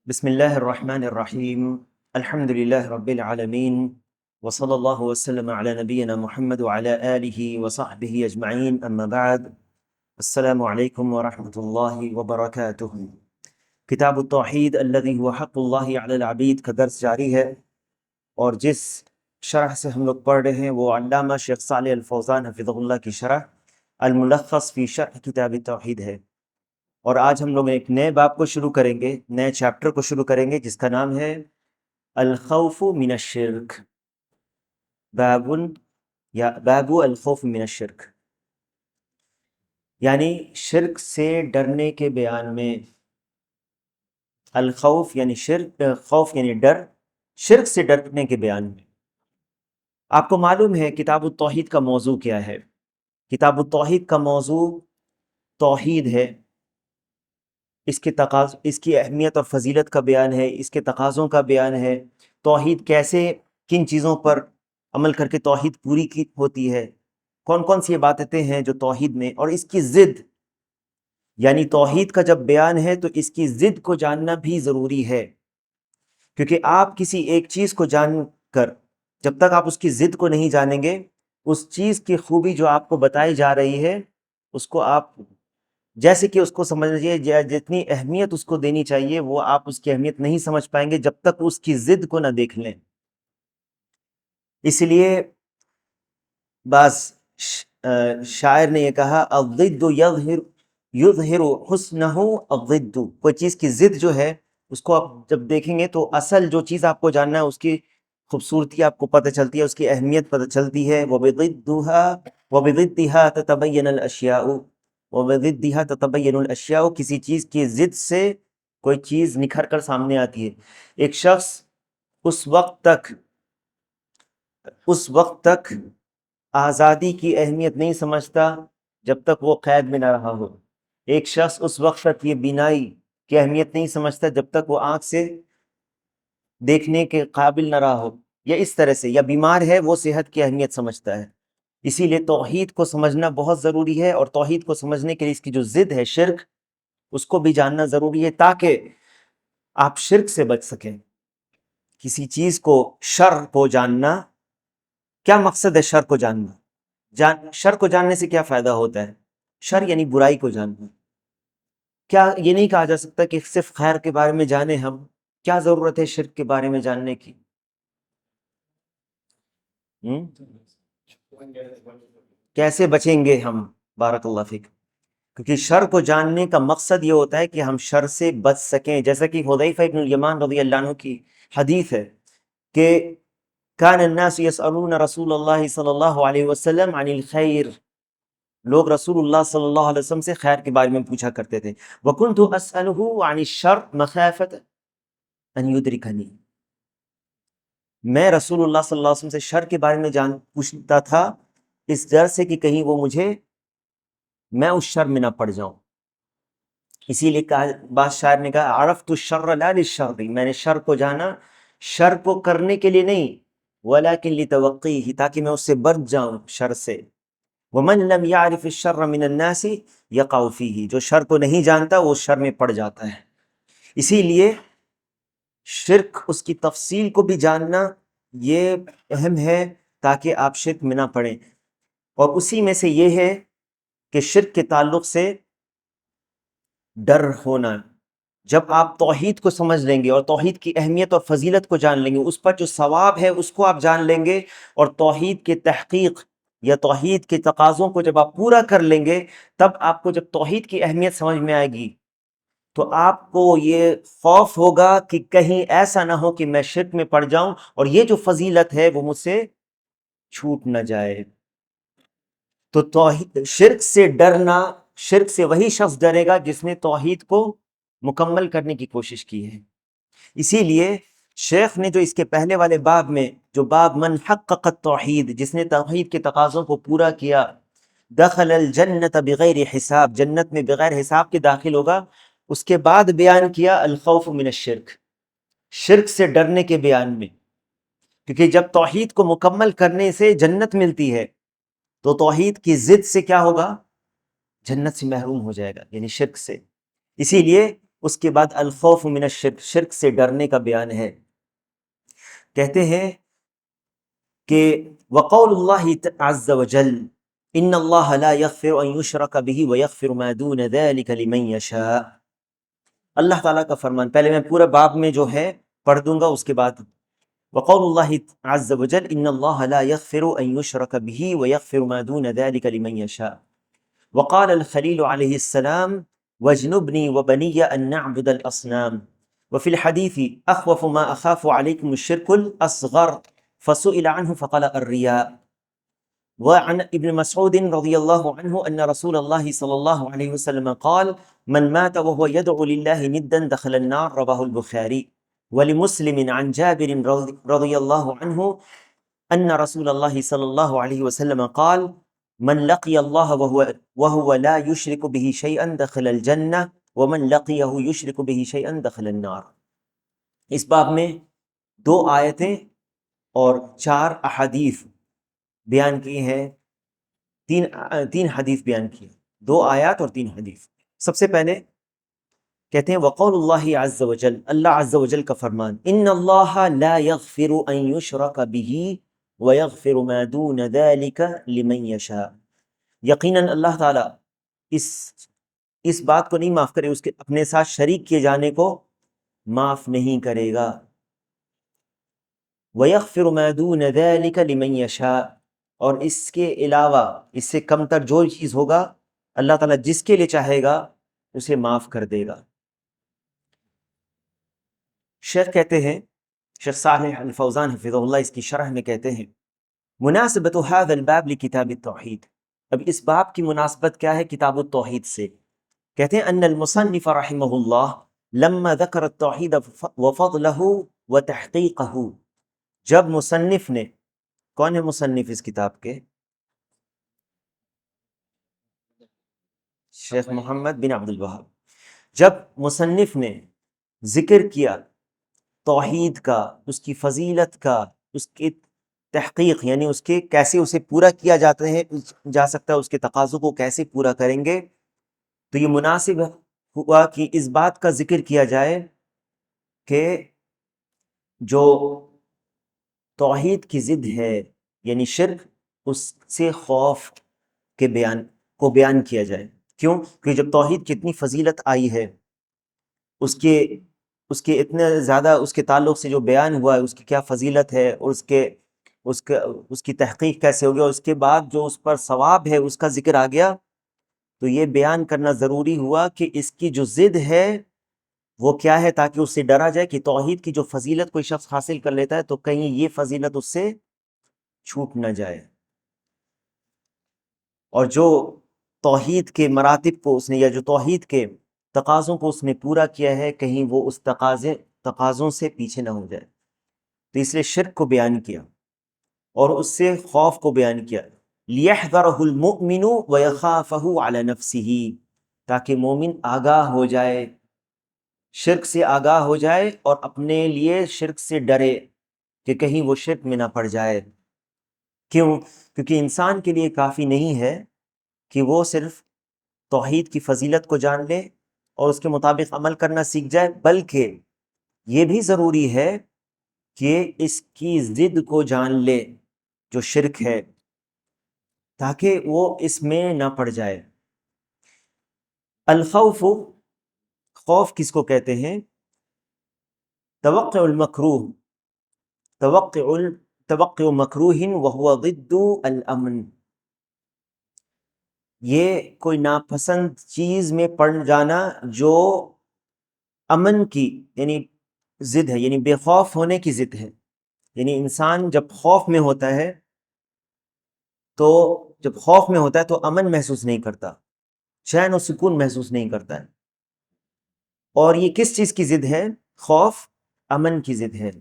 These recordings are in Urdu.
بسم اللہ الرحمن الرحیم الحمد للہ رب العالمین وصلی اللہ وسلم علی نبینا محمد وعلی آلہ وصحبہ اجمعین اما بعد السلام علیکم ورحمۃ اللہ وبرکاتہ۔ کتاب التوحید الذی هو حق اللہ علی العبید کا درس جاری ہے، اور جس شرح سے ہم لوگ پڑھ رہے ہیں وہ علامہ شیخ صالح الفوزان حفظہ اللہ کی شرح الملخص فی شرح کتاب التوحید ہے۔ اور آج ہم لوگ ایک نئے باب کو شروع کریں گے، نئے چیپٹر کو شروع کریں گے، جس کا نام ہے الخوف من الشرک، باب یا باب الخوف من الشرک، یعنی شرک سے ڈرنے کے بیان میں۔ الخوف یعنی شرک، خوف یعنی ڈر، شرک سے ڈرنے کے بیان میں۔ آپ کو معلوم ہے کتاب التوحید کا موضوع کیا ہے؟ کتاب التوحید کا موضوع توحید ہے، اس کی اہمیت اور فضیلت کا بیان ہے، اس کے تقاضوں کا بیان ہے، توحید کیسے، کن چیزوں پر عمل کر کے توحید پوری کی ہوتی ہے، کون کون سی عبادتیں ہیں جو توحید میں، اور اس کی ضد، یعنی توحید کا جب بیان ہے تو اس کی ضد کو جاننا بھی ضروری ہے، کیونکہ آپ کسی ایک چیز کو جان کر جب تک آپ اس کی ضد کو نہیں جانیں گے، اس چیز کی خوبی جو آپ کو بتائی جا رہی ہے اس کو آپ جیسے کہ اس کو سمجھ لیجیے، جتنی اہمیت اس کو دینی چاہیے وہ آپ اس کی اہمیت نہیں سمجھ پائیں گے جب تک اس کی ضد کو نہ دیکھ لیں۔ اس لیے بعض شاعر نے یہ کہا الضد یظہر حسنہ الضد، کوئی چیز کی ضد جو ہے اس کو آپ جب دیکھیں گے تو اصل جو چیز آپ کو جاننا ہے اس کی خوبصورتی آپ کو پتہ چلتی ہے، اس کی اہمیت پتہ چلتی ہے۔ وبضدها تتبین الاشیاء، وبضدها تتبین الاشیاء، کسی چیز کی ضد سے کوئی چیز نکھر کر سامنے آتی ہے۔ ایک شخص اس وقت تک آزادی کی اہمیت نہیں سمجھتا جب تک وہ قید میں نہ رہا ہو۔ ایک شخص اس وقت تک یہ بینائی کی اہمیت نہیں سمجھتا جب تک وہ آنکھ سے دیکھنے کے قابل نہ رہا ہو، یا اس طرح سے، یا بیمار ہے وہ صحت کی اہمیت سمجھتا ہے۔ اسی لیے توحید کو سمجھنا بہت ضروری ہے، اور توحید کو سمجھنے کے لیے اس کی جو ضد ہے شرک، اس کو بھی جاننا ضروری ہے تاکہ آپ شرک سے بچ سکیں۔ کسی چیز کو، شر کو جاننا، کیا مقصد ہے شر کو جاننا؟ شر کو جاننے سے کیا فائدہ ہوتا ہے؟ شر یعنی برائی کو جاننا۔ کیا یہ نہیں کہا جا سکتا کہ صرف خیر کے بارے میں جانیں ہم؟ کیا ضرورت ہے شرک کے بارے میں جاننے کی؟ کیسے بچیں گے ہم؟ بارک اللہ فیک۔ کیونکہ شر کو جاننے کا مقصد یہ ہوتا ہے کہ ہم شر سے بچ سکیں، جیسا کہ حذیفہ ابن الیمان رضی اللہ عنہ کی حدیث ہے کہ کان الناس یسألون رسول اللہ صلی اللہ علیہ وسلم عن الخیر، لوگ رسول اللہ صلی اللہ علیہ وسلم سے خیر کے بارے میں پوچھا کرتے تھے۔ وَكُنْتُ أَسْأَلُهُ عَنِ الشَّرِّ مَخَافَةَ أَنْ يُدْرِكَنِي، میں رسول اللہ صلی اللہ علیہ وسلم سے شر کے بارے میں پوچھتا تھا اس ڈر سے کہ کہیں وہ میں اس شر میں نہ پڑ جاؤں۔ اسی لیے بعض شاعر نے کہا عرفت الشر لا للشر، میں نے شر کو جانا شر کو کرنے کے لیے نہیں، ولیکن لتوقیہ، تاکہ میں اس سے بچ جاؤں شر سے۔ ومن لم يعرف الشر من الناس يقع فيه، جو شر کو نہیں جانتا وہ شر میں پڑ جاتا ہے۔ اسی لیے شرک، اس کی تفصیل کو بھی جاننا یہ اہم ہے تاکہ آپ شرک میں نہ پڑیں۔ اور اسی میں سے یہ ہے کہ شرک کے تعلق سے ڈر ہونا، جب آپ توحید کو سمجھ لیں گے اور توحید کی اہمیت اور فضیلت کو جان لیں گے، اس پر جو ثواب ہے اس کو آپ جان لیں گے، اور توحید کے تحقیق یا توحید کے تقاضوں کو جب آپ پورا کر لیں گے، تب آپ کو جب توحید کی اہمیت سمجھ میں آئے گی تو آپ کو یہ خوف ہوگا کہ کہیں ایسا نہ ہو کہ میں شرک میں پڑ جاؤں اور یہ جو فضیلت ہے وہ مجھ سے چھوٹ نہ جائے۔ تو شرک سے ڈرنا، شرک سے وہی شخص ڈرے گا جس نے توحید کو مکمل کرنے کی کوشش کی ہے۔ اسی لیے شیخ نے جو اس کے پہلے والے باب میں، جو باب من حقق التوحید، جس نے توحید کے تقاضوں کو پورا کیا، دخل الجنت بغیر حساب، جنت میں بغیر حساب کے داخل ہوگا، اس کے بعد بیان کیا الخوف من الشرک، شرک سے ڈرنے کے بیان میں۔ کیونکہ جب توحید کو مکمل کرنے سے جنت ملتی ہے تو توحید کی ضد سے کیا ہوگا؟ جنت سے محروم ہو جائے گا، یعنی شرک سے۔ اسی لیے اس کے بعد الخوف من الشرک، شرک سے ڈرنے کا بیان ہے۔ کہتے ہیں کہ وقول اللہ عز وجل ان اللہ لا یغفر ان یشرک به ویغفر ما دون ذلک لمن یشاء، اللہ تعالیٰ کا فرمان، پہلے میں پورا باب میں جو ہے پڑھ دوں گا، اس کے بعد وقول اللہ عز وجل ان اللہ لا یغفر ان یشرک به ویغفر ما دون ذلک لمن یشاء، وقال الخلیل علیہ السلام واجنبنی وبنی ان نعبد الاصنام، وفي الحديث اخوف ما اخاف عليكم الشرك الاصغر فسئل عنه فقال الرياء، وعن ابن مسعود رضي الله عنه أن رسول الله صلى الله عليه وسلم قال من مات وهو يدعو لله ندا دخل النار، رواه البخاري، ولمسلم عن جابر رضي الله عنه أن رسول الله صلى الله عليه وسلم قال من لقي الله وهو لا يشرك به شيئا دخل الجنة ومن لقيه يشرك به شيئا دخل النار۔ اس باب میں 2 آیتیں اور 4 احادیث بیان کی ہیں، تین حدیث بیان کی ہیں، 2 آیات اور 3 حدیث۔ سب سے پہلے کہتے ہیں وقول اللہ عز وجل، اللہ عز وجل کا فرمان، ان اللہ لا یغفر ان یشرک به ویغفر ما دون ذلک لمن یشاء، یقیناً اللہ تعالیٰ اس بات کو نہیں معاف کرے، اس کے اپنے ساتھ شریک کیے جانے کو معاف نہیں کرے گا، وَيَغْفِرُ مَا دُونَ ذَلِكَ لِمَنْ يَشَاءُ، اور اس کے علاوہ اس سے کم تر جو چیز ہوگا اللہ تعالیٰ جس کے لیے چاہے گا اسے معاف کر دے گا۔ شیخ کہتے ہیں، شیخ صالح الفوزان حفظہ اللہ اس کی شرح میں کہتے ہیں مناسبت هذا الباب لکتاب التوحید، اب اس باب کی مناسبت کیا ہے کتاب التوحید سے؟ کہتے ہیں ان المصنف رحمہ اللہ لما ذکر التوحید وفضلہ وتحقیقہ، جب مصنف نے، کون ہے مصنف اس کتاب کے؟ شیخ محمد بن عبد الوہاب، جب مصنف نے ذکر کیا توحید کا، اس کی فضیلت کا، اس کی تحقیق یعنی اس کے کیسے اسے پورا کیا جا سکتا ہے، اس کے تقاضوں کو کیسے پورا کریں گے، تو یہ مناسب ہوا کہ اس بات کا ذکر کیا جائے کہ جو توحید کی ضد ہے یعنی شرک، اس سے خوف کے بیان کیا جائے۔ کیوں؟ کہ جب توحید کی اتنی فضیلت آئی ہے، اس کے اتنے زیادہ اس کے تعلق سے جو بیان ہوا ہے، اس کی کیا فضیلت ہے اور اس کی تحقیق کیسے ہوگی، اور اس کے بعد جو اس پر ثواب ہے اس کا ذکر آ گیا، تو یہ بیان کرنا ضروری ہوا کہ اس کی جو ضد ہے وہ کیا ہے، تاکہ اس سے ڈرا جائے کہ توحید کی جو فضیلت کوئی شخص حاصل کر لیتا ہے تو کہیں یہ فضیلت اس سے چھوٹ نہ جائے، اور جو توحید کے مراتب کو اس نے، یا جو توحید کے تقاضوں کو اس نے پورا کیا ہے، کہیں وہ اس تقاضوں سے پیچھے نہ ہو جائے، تو اس لیے شرک کو بیان کیا اور اس سے خوف کو بیان کیا، لِيَحْذَرَهُ الْمُؤْمِنُ وَيَخَافَهُ عَلَى نَفْسِهِ، تاکہ مومن آگاہ ہو جائے، شرک سے آگاہ ہو جائے اور اپنے لیے شرک سے ڈرے کہ کہیں وہ شرک میں نہ پڑ جائے۔ کیوں؟ کیونکہ انسان کے لیے کافی نہیں ہے کہ وہ صرف توحید کی فضیلت کو جان لے اور اس کے مطابق عمل کرنا سیکھ جائے، بلکہ یہ بھی ضروری ہے کہ اس کی ضد کو جان لے جو شرک ہے، تاکہ وہ اس میں نہ پڑ جائے۔ الخوف، خوف کس کو کہتے ہیں؟ توقع المکروہ، توقع مکروہ وہو ضد الامن، یہ کوئی ناپسند چیز میں پڑ جانا جو امن کی یعنی ضد ہے، یعنی بے خوف ہونے کی ضد ہے، یعنی انسان جب خوف میں ہوتا ہے تو امن محسوس نہیں کرتا، چین و سکون محسوس نہیں کرتا ہے، اور یہ کس چیز کی ضد ہے؟ خوف امن کی ضد ہے۔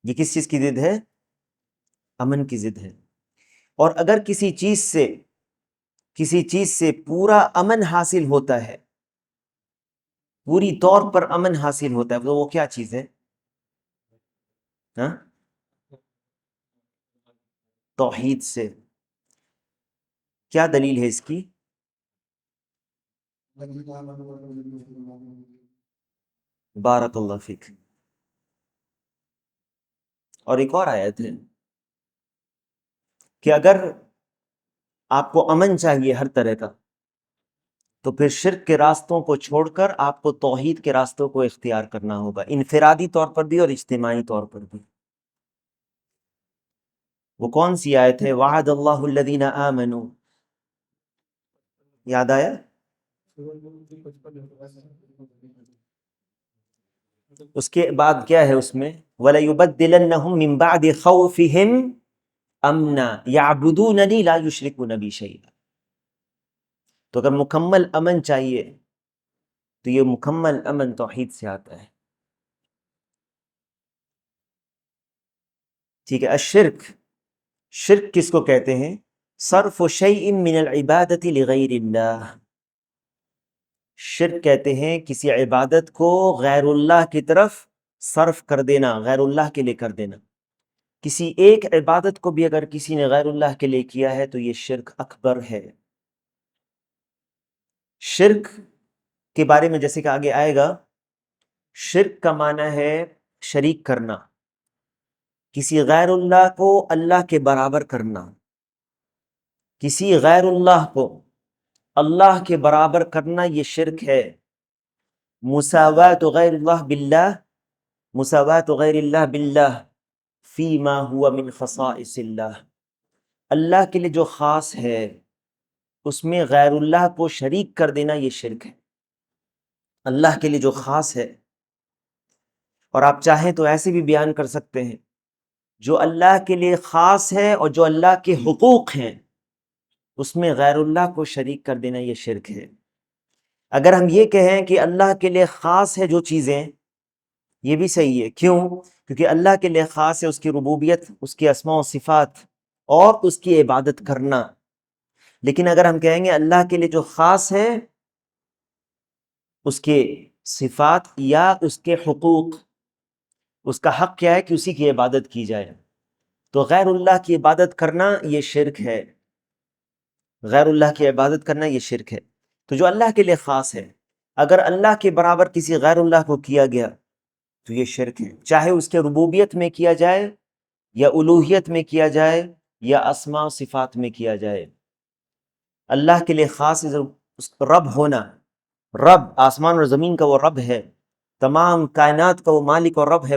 یہ کس چیز کی ضد ہے؟ امن کی ضد ہے۔ اور اگر کسی چیز سے پورا امن حاصل ہوتا ہے، پوری طور پر امن حاصل ہوتا ہے، تو وہ کیا چیز ہے؟ ہاں؟ توحید سے۔ کیا دلیل ہے اس کی؟ بارک اللہ فیک. اور ایک اور آیت ہے کہ اگر آپ کو امن چاہیے ہر طرح کا تو پھر شرک کے راستوں کو چھوڑ کر آپ کو توحید کے راستوں کو اختیار کرنا ہوگا، انفرادی طور پر بھی اور اجتماعی طور پر بھی. وہ کون سی آیت ہے؟ وعد اللہ الذین آمنوا، یاد آیا؟ اس کے بعد کیا ہے اس میں؟ وَلَيُبَدِّلَنَّهُم مِّن بَعْدِ خَوْفِهِمْ أَمْنًا يَعْبُدُونَنِي لَا يُشْرِكُونَ بِي شَيْئًا. تو اگر مکمل امن چاہیے تو یہ مکمل امن توحید سے آتا ہے. ٹھیک ہے. الشرک، شرک کس کو کہتے ہیں؟ صرف شیء من العبادت لغیر اللہ. شرک کہتے ہیں کسی عبادت کو غیر اللہ کی طرف صرف کر دینا، غیر اللہ کے لیے کر دینا. کسی ایک عبادت کو بھی اگر کسی نے غیر اللہ کے لیے کیا ہے تو یہ شرک اکبر ہے. شرک کے بارے میں جیسے کہ آگے آئے گا، شرک کا معنی ہے شریک کرنا، کسی غیر اللہ کو اللہ کے برابر کرنا. کسی غیر اللہ کو اللہ کے برابر کرنا یہ شرک ہے. مساوات غیر اللہ باللہ، مساوات غیر اللہ باللہ فیما ہوا من خصائص اللہ. اللہ کے لیے جو خاص ہے اس میں غیر اللہ کو شریک کر دینا یہ شرک ہے. اللہ کے لیے جو خاص ہے، اور آپ چاہیں تو ایسے بھی بیان کر سکتے ہیں، جو اللہ کے لیے خاص ہے اور جو اللہ کے حقوق ہیں اس میں غیر اللہ کو شریک کر دینا یہ شرک ہے. اگر ہم یہ کہیں کہ اللہ کے لیے خاص ہے جو چیزیں، یہ بھی صحیح ہے. کیوں؟ کیونکہ اللہ کے لیے خاص ہے اس کی ربوبیت، اس کی اسماء و صفات اور اس کی عبادت کرنا. لیکن اگر ہم کہیں گے اللہ کے لیے جو خاص ہے اس کے صفات یا اس کے حقوق، اس کا حق کیا ہے کہ اسی کی عبادت کی جائے، تو غیر اللہ کی عبادت کرنا یہ شرک ہے. غیر اللہ کی عبادت کرنا یہ شرک ہے. تو جو اللہ کے لیے خاص ہے اگر اللہ کے برابر کسی غیر اللہ کو کیا گیا تو یہ شرک ہے، چاہے اس کے ربوبیت میں کیا جائے یا الوہیت میں کیا جائے یا اسماء و صفات میں کیا جائے. اللہ کے لیے خاص رب ہونا، رب آسمان اور زمین کا وہ رب ہے، تمام کائنات کا وہ مالک اور رب ہے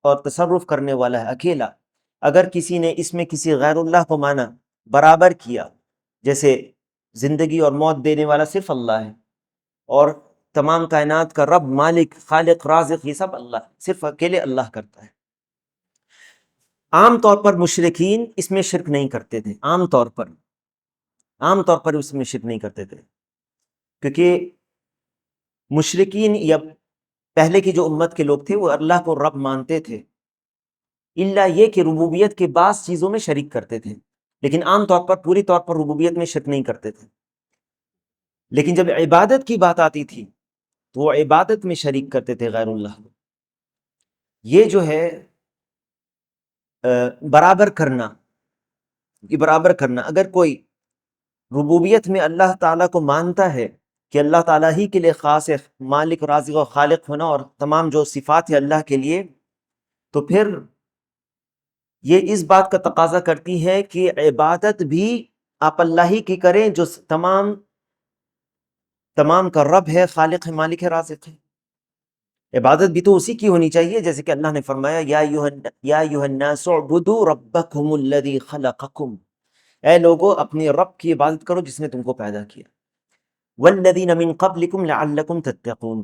اور تصرف کرنے والا ہے اکیلا. اگر کسی نے اس میں کسی غیر اللہ کو مانا، برابر کیا، جیسے زندگی اور موت دینے والا صرف اللہ ہے اور تمام کائنات کا رب، مالک، خالق، رازق یہ سب اللہ، صرف اکیلے اللہ کرتا ہے. عام طور پر مشرکین اس میں شرک نہیں کرتے تھے، عام طور پر اس میں شرک نہیں کرتے تھے، کیونکہ مشرکین یا پہلے کی جو امت کے لوگ تھے وہ اللہ کو رب مانتے تھے، الا یہ کہ ربوبیت کے بعض چیزوں میں شریک کرتے تھے، لیکن عام طور پر پوری طور پر ربوبیت میں شرک نہیں کرتے تھے. لیکن جب عبادت کی بات آتی تھی تو وہ عبادت میں شریک کرتے تھے غیر اللہ کو. یہ جو ہے برابر کرنا، یہ برابر کرنا، اگر کوئی ربوبیت میں اللہ تعالیٰ کو مانتا ہے کہ اللہ تعالیٰ ہی کے لیے خاص ہے مالک، رازق و خالق ہونا اور تمام جو صفات ہے اللہ کے لیے، تو پھر یہ اس بات کا تقاضا کرتی ہے کہ عبادت بھی آپ اللہ ہی کی کریں جو تمام کا رب ہے، خالق ہے، مالک ہے، رازق ہے. عبادت بھی تو اسی کی ہونی چاہیے، جیسے کہ اللہ نے فرمایا یا ایھا الناس اعبدوا ربکم الذی خلقکم، اے لوگو اپنے رب کی عبادت کرو جس نے تم کو پیدا کیا. والذین من قبلکم لعلکم تتقون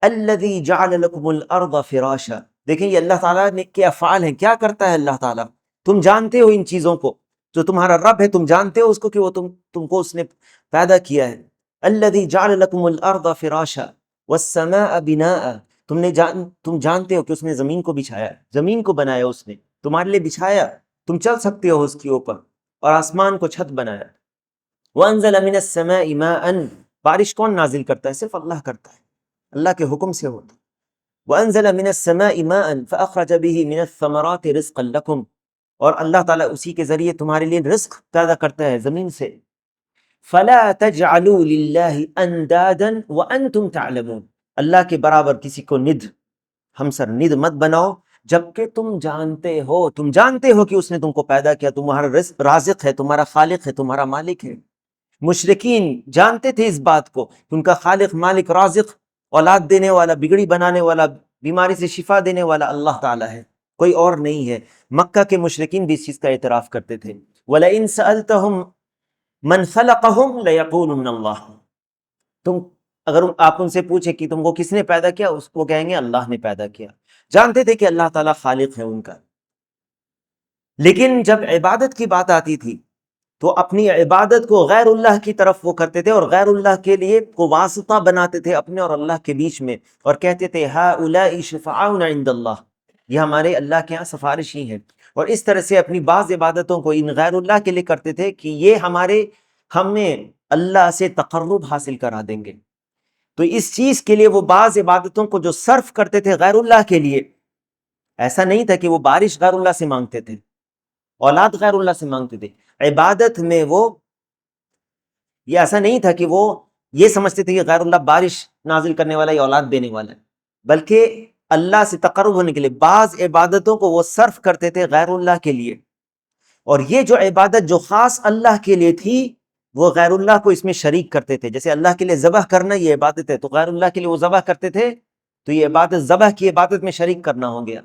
الذی جعل لکم الارض فراشا. دیکھیں یہ اللہ تعالیٰ نے کے افعال ہیں، کیا کرتا ہے اللہ تعالیٰ، تم جانتے ہو ان چیزوں کو، جو تمہارا رب ہے تم جانتے ہو اس کو کہ وہ تم کو اس نے پیدا کیا ہے. الذی جعل لکم الارض فراشا والسماء بناء، تم جانتے ہو کہ اس نے زمین کو بچھایا، زمین کو بنایا، اس نے تمہارے لیے بچھایا، تم چل سکتے ہو اس کے اوپر، اور آسمان کو چھت بنایا. وانزل من السماء ماء، بارش کون نازل کرتا ہے؟ صرف اللہ کرتا ہے، اللہ کے حکم سے ہوتا ہے. وانزل من السماء ماء فاخرج به من الثمرات رزقا لكم، اور اللہ تعالیٰ اسی کے ذریعے تمہارے لیے رزق پیدا کرتا ہے زمین سے. فلا تجعلوا للہ اندادا وانتم تعلمون، اللہ کے برابر کسی کو ند، ہمسر ند مت بناؤ جبکہ تم جانتے ہو کہ اس نے تم کو پیدا کیا، تمہارا رازق ہے، تمہارا خالق ہے، تمہارا مالک ہے۔ مشرکین جانتے تھے اس بات کو کہ ان کا خالق، مالک، رازق، اولاد دینے والا، بگڑی بنانے والا، بیماری سے شفا دینے والا اللہ تعالیٰ ہے، کوئی اور نہیں ہے۔ مکہ کے مشرکین بھی اس چیز کا اعتراف کرتے تھے۔ وَلَئِن سَأَلْتَهُمْ مَنْ خَلَقَهُمْ لَيَقُولُنَّ اللَّهُ، تم اگر آپ ان سے پوچھیں کہ تم کو کس نے پیدا کیا، اس کو کہیں گے اللہ نے پیدا کیا۔ جانتے تھے کہ اللہ تعالیٰ خالق ہے ان کا، لیکن جب عبادت کی بات آتی تھی تو اپنی عبادت کو غیر اللہ کی طرف وہ کرتے تھے، اور غیر اللہ کے لیے کو واسطہ بناتے تھے اپنے اور اللہ کے بیچ میں، اور کہتے تھے ہؤلاء شفعاؤنا عند اللہ، یہ ہمارے اللہ کے ہاں سفارشی ہیں، اور اس طرح سے اپنی بعض عبادتوں کو ان غیر اللہ کے لیے کرتے تھے کہ یہ ہمیں اللہ سے تقرب حاصل کرا دیں گے۔ تو اس چیز کے لیے وہ بعض عبادتوں کو جو صرف کرتے تھے غیر اللہ کے لیے، ایسا نہیں تھا کہ وہ بارش غیر اللہ سے مانگتے تھے، اولاد غیر اللہ سے مانگتے تھے، عبادت میں وہ یہ ایسا نہیں تھا کہ وہ یہ سمجھتے تھے کہ غیر اللہ بارش نازل کرنے والا یا اولاد دینے والا ہے، بلکہ اللہ سے تقرب ہونے کے لیے بعض عبادتوں کو وہ صرف کرتے تھے غیر اللہ کے لیے، اور یہ جو عبادت جو خاص اللہ کے لیے تھی وہ غیر اللہ کو اس میں شریک کرتے تھے۔ جیسے اللہ کے لیے ذبح کرنا یہ عبادت ہے، تو غیر اللہ کے لیے وہ ذبح کرتے تھے، تو یہ عبادت ذبح کی عبادت میں شریک کرنا ہو گیا۔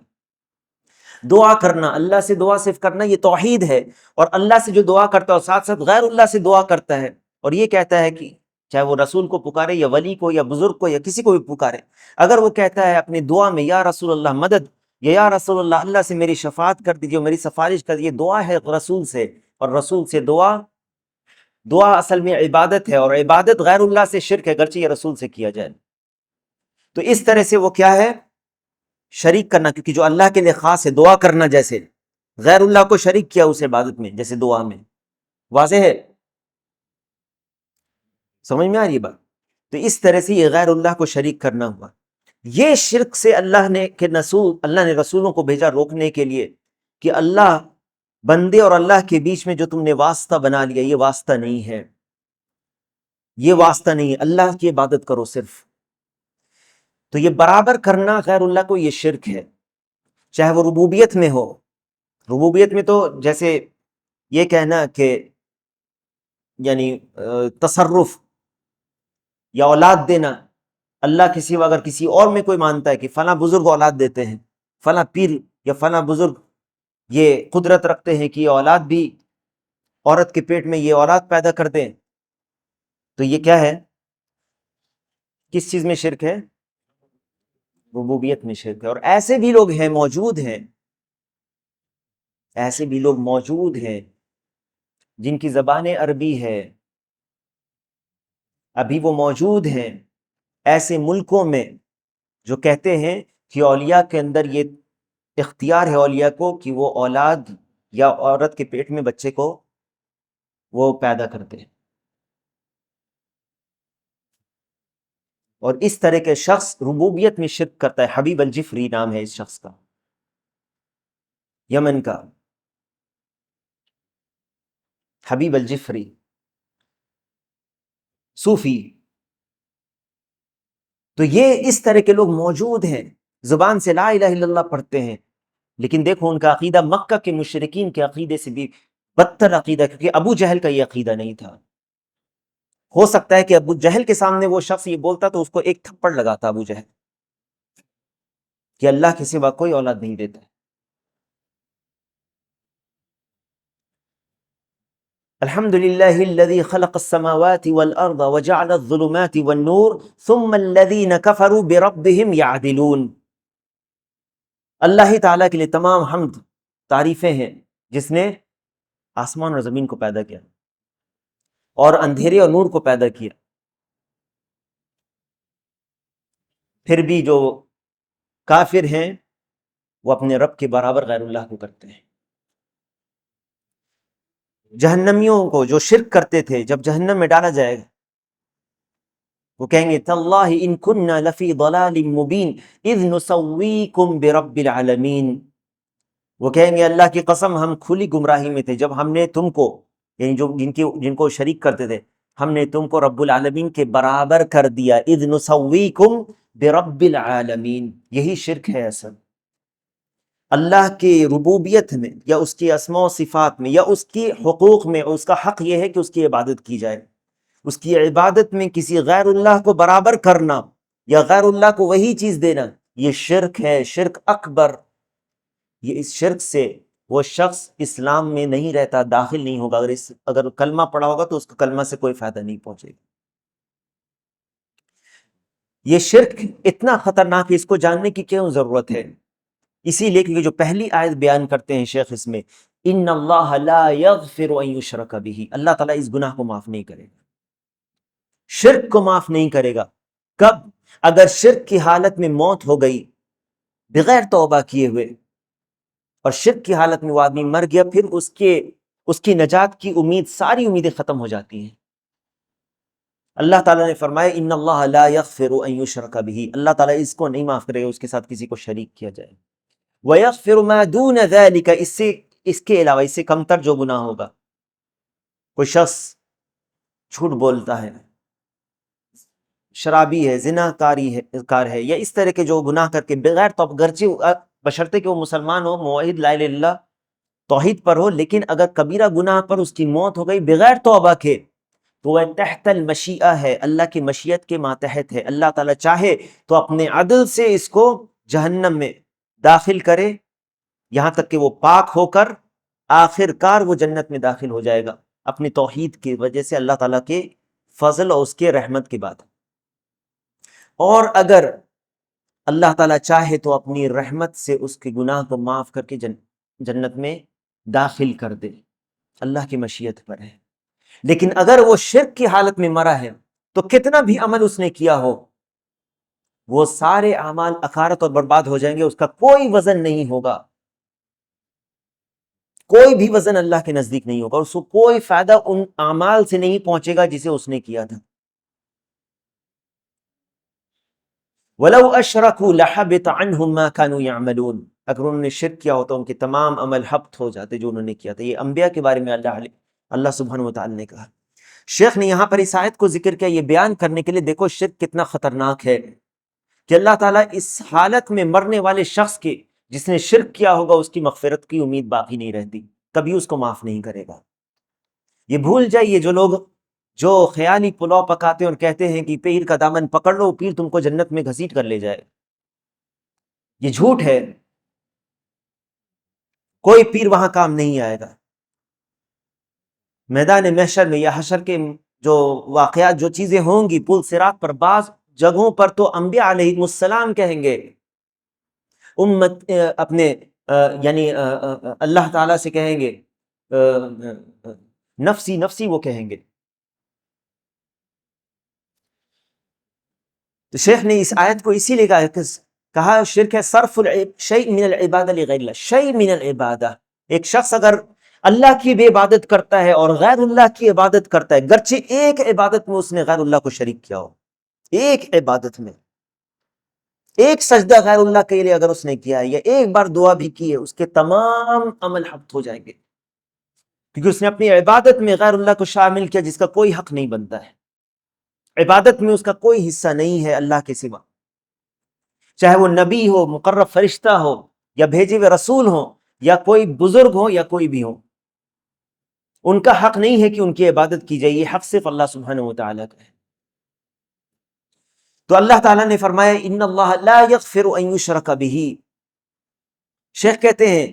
دعا کرنا، اللہ سے دعا صرف کرنا، یہ توحید ہے، اور اللہ سے جو دعا کرتا ہے اور ساتھ ساتھ غیر اللہ سے دعا کرتا ہے اور یہ کہتا ہے کہ چاہے وہ رسول کو پکارے یا ولی کو یا بزرگ کو یا کسی کو بھی پکارے، اگر وہ کہتا ہے اپنی دعا میں یا رسول اللہ مدد، یا رسول اللہ اللہ سے میری شفاعت کر دیجیے، میری سفارش کر دیجیے، دعا ہے رسول سے، اور رسول سے دعا اصل میں عبادت ہے، اور عبادت غیر اللہ سے شرک ہے گرچہ یہ رسول سے کیا جائے۔ تو اس طرح سے وہ کیا ہے؟ شریک کرنا، کیونکہ جو اللہ کے لیے خاص ہے، دعا کرنا، جیسے غیر اللہ کو شریک کیا اس عبادت میں، جیسے دعا میں، واضح ہے؟ سمجھ میں آ رہی بات؟ تو اس طرح سے یہ غیر اللہ کو شریک کرنا ہوا۔ یہ شرک سے اللہ نے رسولوں کو بھیجا روکنے کے لیے کہ اللہ بندے اور اللہ کے بیچ میں جو تم نے واسطہ بنا لیا، یہ واسطہ نہیں ہے، یہ واسطہ نہیں ہے، اللہ کی عبادت کرو صرف۔ تو یہ برابر کرنا غیر اللہ کو، یہ شرک ہے، چاہے وہ ربوبیت میں ہو۔ ربوبیت میں تو جیسے یہ کہنا کہ یعنی تصرف یا اولاد دینا، اللہ کے سوا اگر کسی اور میں کوئی مانتا ہے کہ فلاں بزرگ اولاد دیتے ہیں، فلاں پیر یا فلاں بزرگ یہ قدرت رکھتے ہیں کہ یہ اولاد بھی عورت کے پیٹ میں یہ اولاد پیدا کر دیں، تو یہ کیا ہے؟ کس چیز میں شرک ہے؟ ربوبیت میں شرک ہے۔ اور ایسے بھی لوگ ہیں، موجود ہیں، ایسے بھی لوگ موجود ہیں جن کی زبان عربی ہے، ابھی وہ موجود ہیں ایسے ملکوں میں جو کہتے ہیں کہ اولیاء کے اندر یہ اختیار ہے اولیاء کو کہ وہ اولاد یا عورت کے پیٹ میں بچے کو وہ پیدا کرتے ہیں، اور اس طرح کے شخص ربوبیت میں شرک کرتا ہے۔ حبیب الجفری نام ہے اس شخص کا، یمن کا حبیب الجفری، صوفی۔ تو یہ اس طرح کے لوگ موجود ہیں، زبان سے لا الہ الا اللہ پڑھتے ہیں، لیکن دیکھو ان کا عقیدہ مکہ کے مشرکین کے عقیدے سے بھی بدتر عقیدہ، کیونکہ ابو جہل کا یہ عقیدہ نہیں تھا۔ ہو سکتا ہے کہ ابو جہل کے سامنے وہ شخص یہ بولتا تو اس کو ایک تھپڑ لگاتا ابو جہل، کہ اللہ کے سوا کوئی اولاد نہیں دیتا۔ الحمد للہ الذی خلق السماوات والارض وجعل الظلمات والنور ثم الذین کفروا بربهم یعدلون۔ اللہ ہی تعالیٰ کے لیے تمام حمد تعریفیں ہیں جس نے آسمان اور زمین کو پیدا کیا اور اندھیرے اور نور کو پیدا کیا۔ پھر بھی جو کافر ہیں وہ اپنے رب کے برابر غیر اللہ کو کرتے ہیں۔ جہنمیوں کو جو شرک کرتے تھے جب جہنم میں ڈالا جائے گا وہ کہیں گے تاللہ ان کننا لفی ضلال مبین اذ نسویکم برب العالمین۔ وہ کہیں گے اللہ کی قسم ہم کھلی گمراہی میں تھے جب ہم نے تم کو، یعنی جن کو شریک کرتے تھے، ہم نے تم کو رب العالمین کے برابر کر دیا، اذ نسویکم برب العالمین، یہی شرک ہے اصل۔ اللہ کے ربوبیت میں یا اس کی اسماء و صفات میں یا اس کی حقوق میں اس کا حق یہ ہے کہ اس کی عبادت کی جائے۔ اس کی عبادت میں کسی غیر اللہ کو برابر کرنا یا غیر اللہ کو وہی چیز دینا، یہ شرک ہے، شرک اکبر۔ یہ اس شرک سے وہ شخص اسلام میں نہیں رہتا، داخل نہیں ہوگا۔ اگر کلمہ پڑھا ہوگا تو اس کو کلمہ سے کوئی فائدہ نہیں پہنچے گا۔ یہ شرک اتنا خطرناک ہے، اس کو جاننے کی کیوں ضرورت ہے؟ اسی لیے کہ جو پہلی آیت بیان کرتے ہیں شیخ اس میں، ان اللہ لا یغفر ان یشرک بہ، اللہ تعالیٰ اس گناہ کو معاف نہیں کرے گا، شرک کو معاف نہیں کرے گا۔ کب؟ اگر شرک کی حالت میں موت ہو گئی بغیر توبہ کیے ہوئے، اور شرک کی حالت میں وہ آدمی مر گیا، پھر اس کی نجات کی امید، ساری امیدیں ختم ہو جاتی ہیں۔ اللہ تعالیٰ نے فرمایا ان اللہ لا یغفر ان یشرک بہ، اللہ تعالیٰ اس کو نہیں معاف کرے گا اس کے ساتھ کسی کو شریک کیا جائے۔ وَيَغْفِرُ مَا دُونَ ذَلِكَ، اس کے علاوہ، اس سے کمتر جو گناہ ہوگا، کوئی شخص جھوٹ بولتا ہے، شرابی ہے، زنا کار ہے، یا اس طرح کے جو گناہ کر کے بغیر گرچہ بشرطے کہ وہ مسلمان ہو، موحد لا الہ الا اللہ توحید پر ہو، لیکن اگر کبیرہ گناہ پر اس کی موت ہو گئی بغیر توبہ کے، تو وہ تحت المشیئہ ہے، اللہ کی مشیت کے ماتحت ہے۔ اللہ تعالیٰ چاہے تو اپنے عدل سے اس کو جہنم میں داخل کرے، یہاں تک کہ وہ پاک ہو کر آخر کار وہ جنت میں داخل ہو جائے گا، اپنی توحید کی وجہ سے، اللہ تعالیٰ کے فضل اور اس کے رحمت کی بات۔ اور اگر اللہ تعالیٰ چاہے تو اپنی رحمت سے اس کے گناہ کو معاف کر کے جنت میں داخل کر دے، اللہ کی مشیت پر ہے۔ لیکن اگر وہ شرک کی حالت میں مرا ہے تو کتنا بھی عمل اس نے کیا ہو، وہ سارے اعمال اخارت اور برباد ہو جائیں گے، اس کا کوئی وزن نہیں ہوگا، کوئی بھی وزن اللہ کے نزدیک نہیں ہوگا، اور اس کو کوئی فائدہ ان اعمال سے نہیں پہنچے گا جسے اس نے کیا تھا۔ وَلَوْ أَشْرَكُوا لَحَبِطَ عَنْهُمْ مَا كَانُوا يَعْمَلُونَ، اگر انہوں نے شرک کیا ہوتا ان کے تمام عمل حبط ہو جاتے جو انہوں نے کیا تھا۔ یہ انبیاء کے بارے میں اللہ سبحانہ وتعالی نے کہا۔ شیخ نے یہاں پر اس آیت کو ذکر کیا یہ بیان کرنے کے لیے، دیکھو شرک کتنا خطرناک ہے، کہ اللہ تعالیٰ اس حالت میں مرنے والے شخص کے، جس نے شرک کیا ہوگا، اس کی مغفرت کی امید باقی نہیں رہتی، کبھی اس کو معاف نہیں کرے گا۔ یہ بھول جائیے جو لوگ جو خیالی پلاؤ پکاتے ہیں اور کہتے ہیں کہ پیر کا دامن پکڑ لو، پیر تم کو جنت میں گھسیٹ کر لے جائے، یہ جھوٹ ہے، کوئی پیر وہاں کام نہیں آئے گا۔ میدان محشر میں یا حشر کے جو واقعات، جو چیزیں ہوں گی پل صراط پر، بعض جگہوں پر تو انبیاء علیہ السلام کہیں گے امت اپنے یعنی اللہ تعالیٰ سے کہیں گے نفسی نفسی، وہ کہیں گے۔ تو شیخ نے اس آیت کو اسی لیے کہا شرک ہے صرف شیء من العبادہ لغیر اللہ، شیء من العبادہ، ایک شخص اگر اللہ کی بھی عبادت کرتا ہے اور غیر اللہ کی عبادت کرتا ہے، گرچہ ایک عبادت میں اس نے غیر اللہ کو شریک کیا ہو، ایک عبادت میں ایک سجدہ غیر اللہ کے لیے اگر اس نے کیا ہے، یا ایک بار دعا بھی کی ہے، اس کے تمام عمل حبط ہو جائیں گے، کیونکہ اس نے اپنی عبادت میں غیر اللہ کو شامل کیا جس کا کوئی حق نہیں بنتا ہے، عبادت میں اس کا کوئی حصہ نہیں ہے اللہ کے سوا، چاہے وہ نبی ہو، مقرب فرشتہ ہو، یا بھیجے ہوئے رسول ہو، یا کوئی بزرگ ہو، یا کوئی بھی ہو، ان کا حق نہیں ہے کہ ان کی عبادت کی جائے، یہ حق صرف اللہ سبحانہ وتعالیٰ کا ہے۔ تو اللہ تعالیٰ نے فرمایا ان اللہ لا یغفر ان یشرک بہ، شیخ کہتے ہیں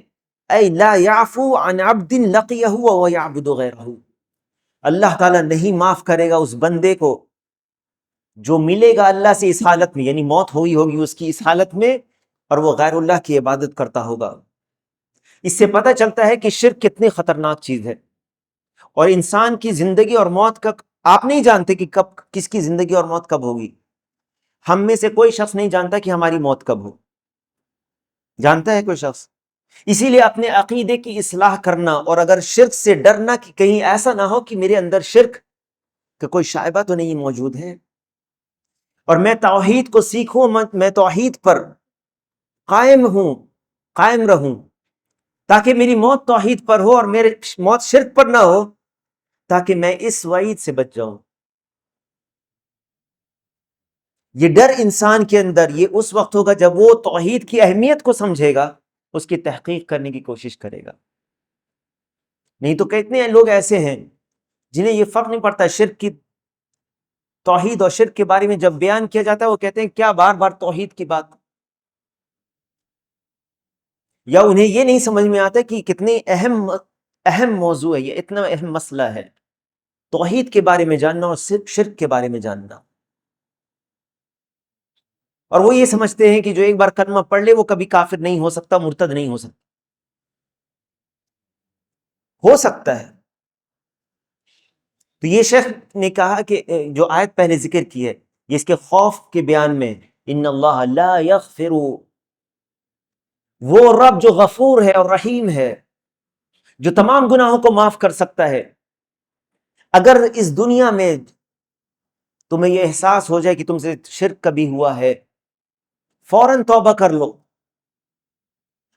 اے لا یعفو عن عبد لقیہ وهو یعبد غیرہ، اللہ تعالیٰ نہیں معاف کرے گا اس بندے کو جو ملے گا اللہ سے اس حالت میں، یعنی موت ہوئی ہوگی اس کی اس حالت میں، اور وہ غیر اللہ کی عبادت کرتا ہوگا۔ اس سے پتہ چلتا ہے کہ شرک کتنی خطرناک چیز ہے، اور انسان کی زندگی اور موت کا آپ نہیں جانتے کہ کب کس کی زندگی اور موت کب ہوگی۔ ہم میں سے کوئی شخص نہیں جانتا کہ ہماری موت کب ہو، جانتا ہے کوئی شخص؟ اسی لیے اپنے عقیدے کی اصلاح کرنا، اور اگر شرک سے ڈرنا کہ کہیں ایسا نہ ہو کہ میرے اندر شرک کا کوئی شائبہ تو نہیں موجود ہے، اور میں توحید کو سیکھوں، میں توحید پر قائم رہوں، تاکہ میری موت توحید پر ہو اور میری موت شرک پر نہ ہو، تاکہ میں اس وعید سے بچ جاؤں یہ ڈر انسان کے اندر یہ اس وقت ہوگا جب وہ توحید کی اہمیت کو سمجھے گا، اس کی تحقیق کرنے کی کوشش کرے گا۔ نہیں تو کتنے لوگ ایسے ہیں جنہیں یہ فرق نہیں پڑتا شرک کی، توحید اور شرک کے بارے میں جب بیان کیا جاتا ہے وہ کہتے ہیں کیا بار بار توحید کی بات، یا انہیں یہ نہیں سمجھ میں آتا کہ کتنی اہم موضوع ہے، یہ اتنا اہم مسئلہ ہے توحید کے بارے میں جاننا اور شرک کے بارے میں جاننا۔ اور وہ یہ سمجھتے ہیں کہ جو ایک بار کلمہ پڑھ لے وہ کبھی کافر نہیں ہو سکتا، مرتد نہیں ہو سکتا۔ ہو سکتا ہے۔ تو یہ شیخ نے کہا کہ جو آیت پہلے ذکر کی ہے یہ اس کے خوف کے بیان میں، ان اللہ لا یغفر، وہ رب جو غفور ہے اور رحیم ہے، جو تمام گناہوں کو معاف کر سکتا ہے، اگر اس دنیا میں تمہیں یہ احساس ہو جائے کہ تم سے شرک کبھی ہوا ہے، فوراً توبہ کر لو،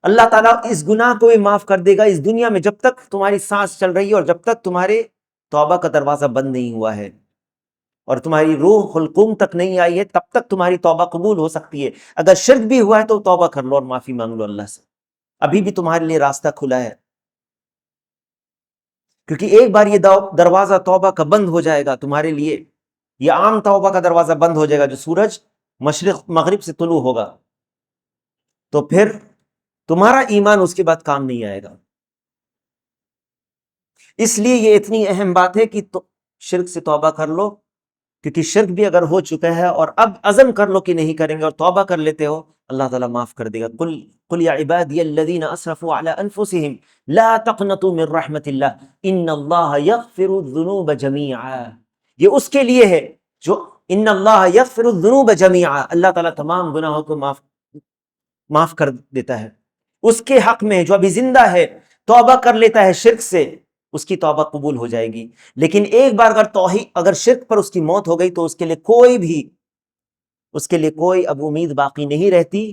اللہ تعالیٰ اس گناہ کو بھی معاف کر دے گا اس دنیا میں، جب تک تمہاری سانس چل رہی ہے اور جب تک تمہارے توبہ کا دروازہ بند نہیں ہوا ہے اور تمہاری روح حلقوم تک نہیں آئی ہے، تب تک تمہاری توبہ قبول ہو سکتی ہے۔ اگر شرک بھی ہوا ہے تو توبہ کر لو اور معافی مانگ لو اللہ سے، ابھی بھی تمہارے لیے راستہ کھلا ہے، کیونکہ ایک بار یہ دروازہ توبہ کا بند ہو جائے گا تمہارے لیے، یہ عام توبہ کا دروازہ بند ہو جائے گا جو سورج مشرق مغرب سے طلوع ہوگا، تو پھر تمہارا ایمان اس کے بعد کام نہیں آئے گا۔ اس لیے یہ اتنی اہم بات ہے کہ شرک سے توبہ کر لو، کیونکہ شرک بھی اگر ہو چکا ہے اور اب عزم کر لو کہ نہیں کریں گے اور توبہ کر لیتے ہو، اللہ تعالیٰ معاف کر دے گا۔ قل یا عبادی الذین اسرفوا علی انفسہم لا تقنطوا من رحمت اللہ ان اللہ یغفر الذنوب جمیعا، یہ اس کے لیے ہے جو ان اللہ یغفر الذنوب جمیعا، اللہ تعالیٰ تمام گناہوں کو معاف کر دیتا ہے۔ اس کے حق میں جو ابھی زندہ ہے توبہ کر لیتا ہے شرک سے، اس کی توبہ قبول ہو جائے گی، لیکن ایک بار اگر شرک پر اس کی موت ہو گئی تو اس کے لیے کوئی اب امید باقی نہیں رہتی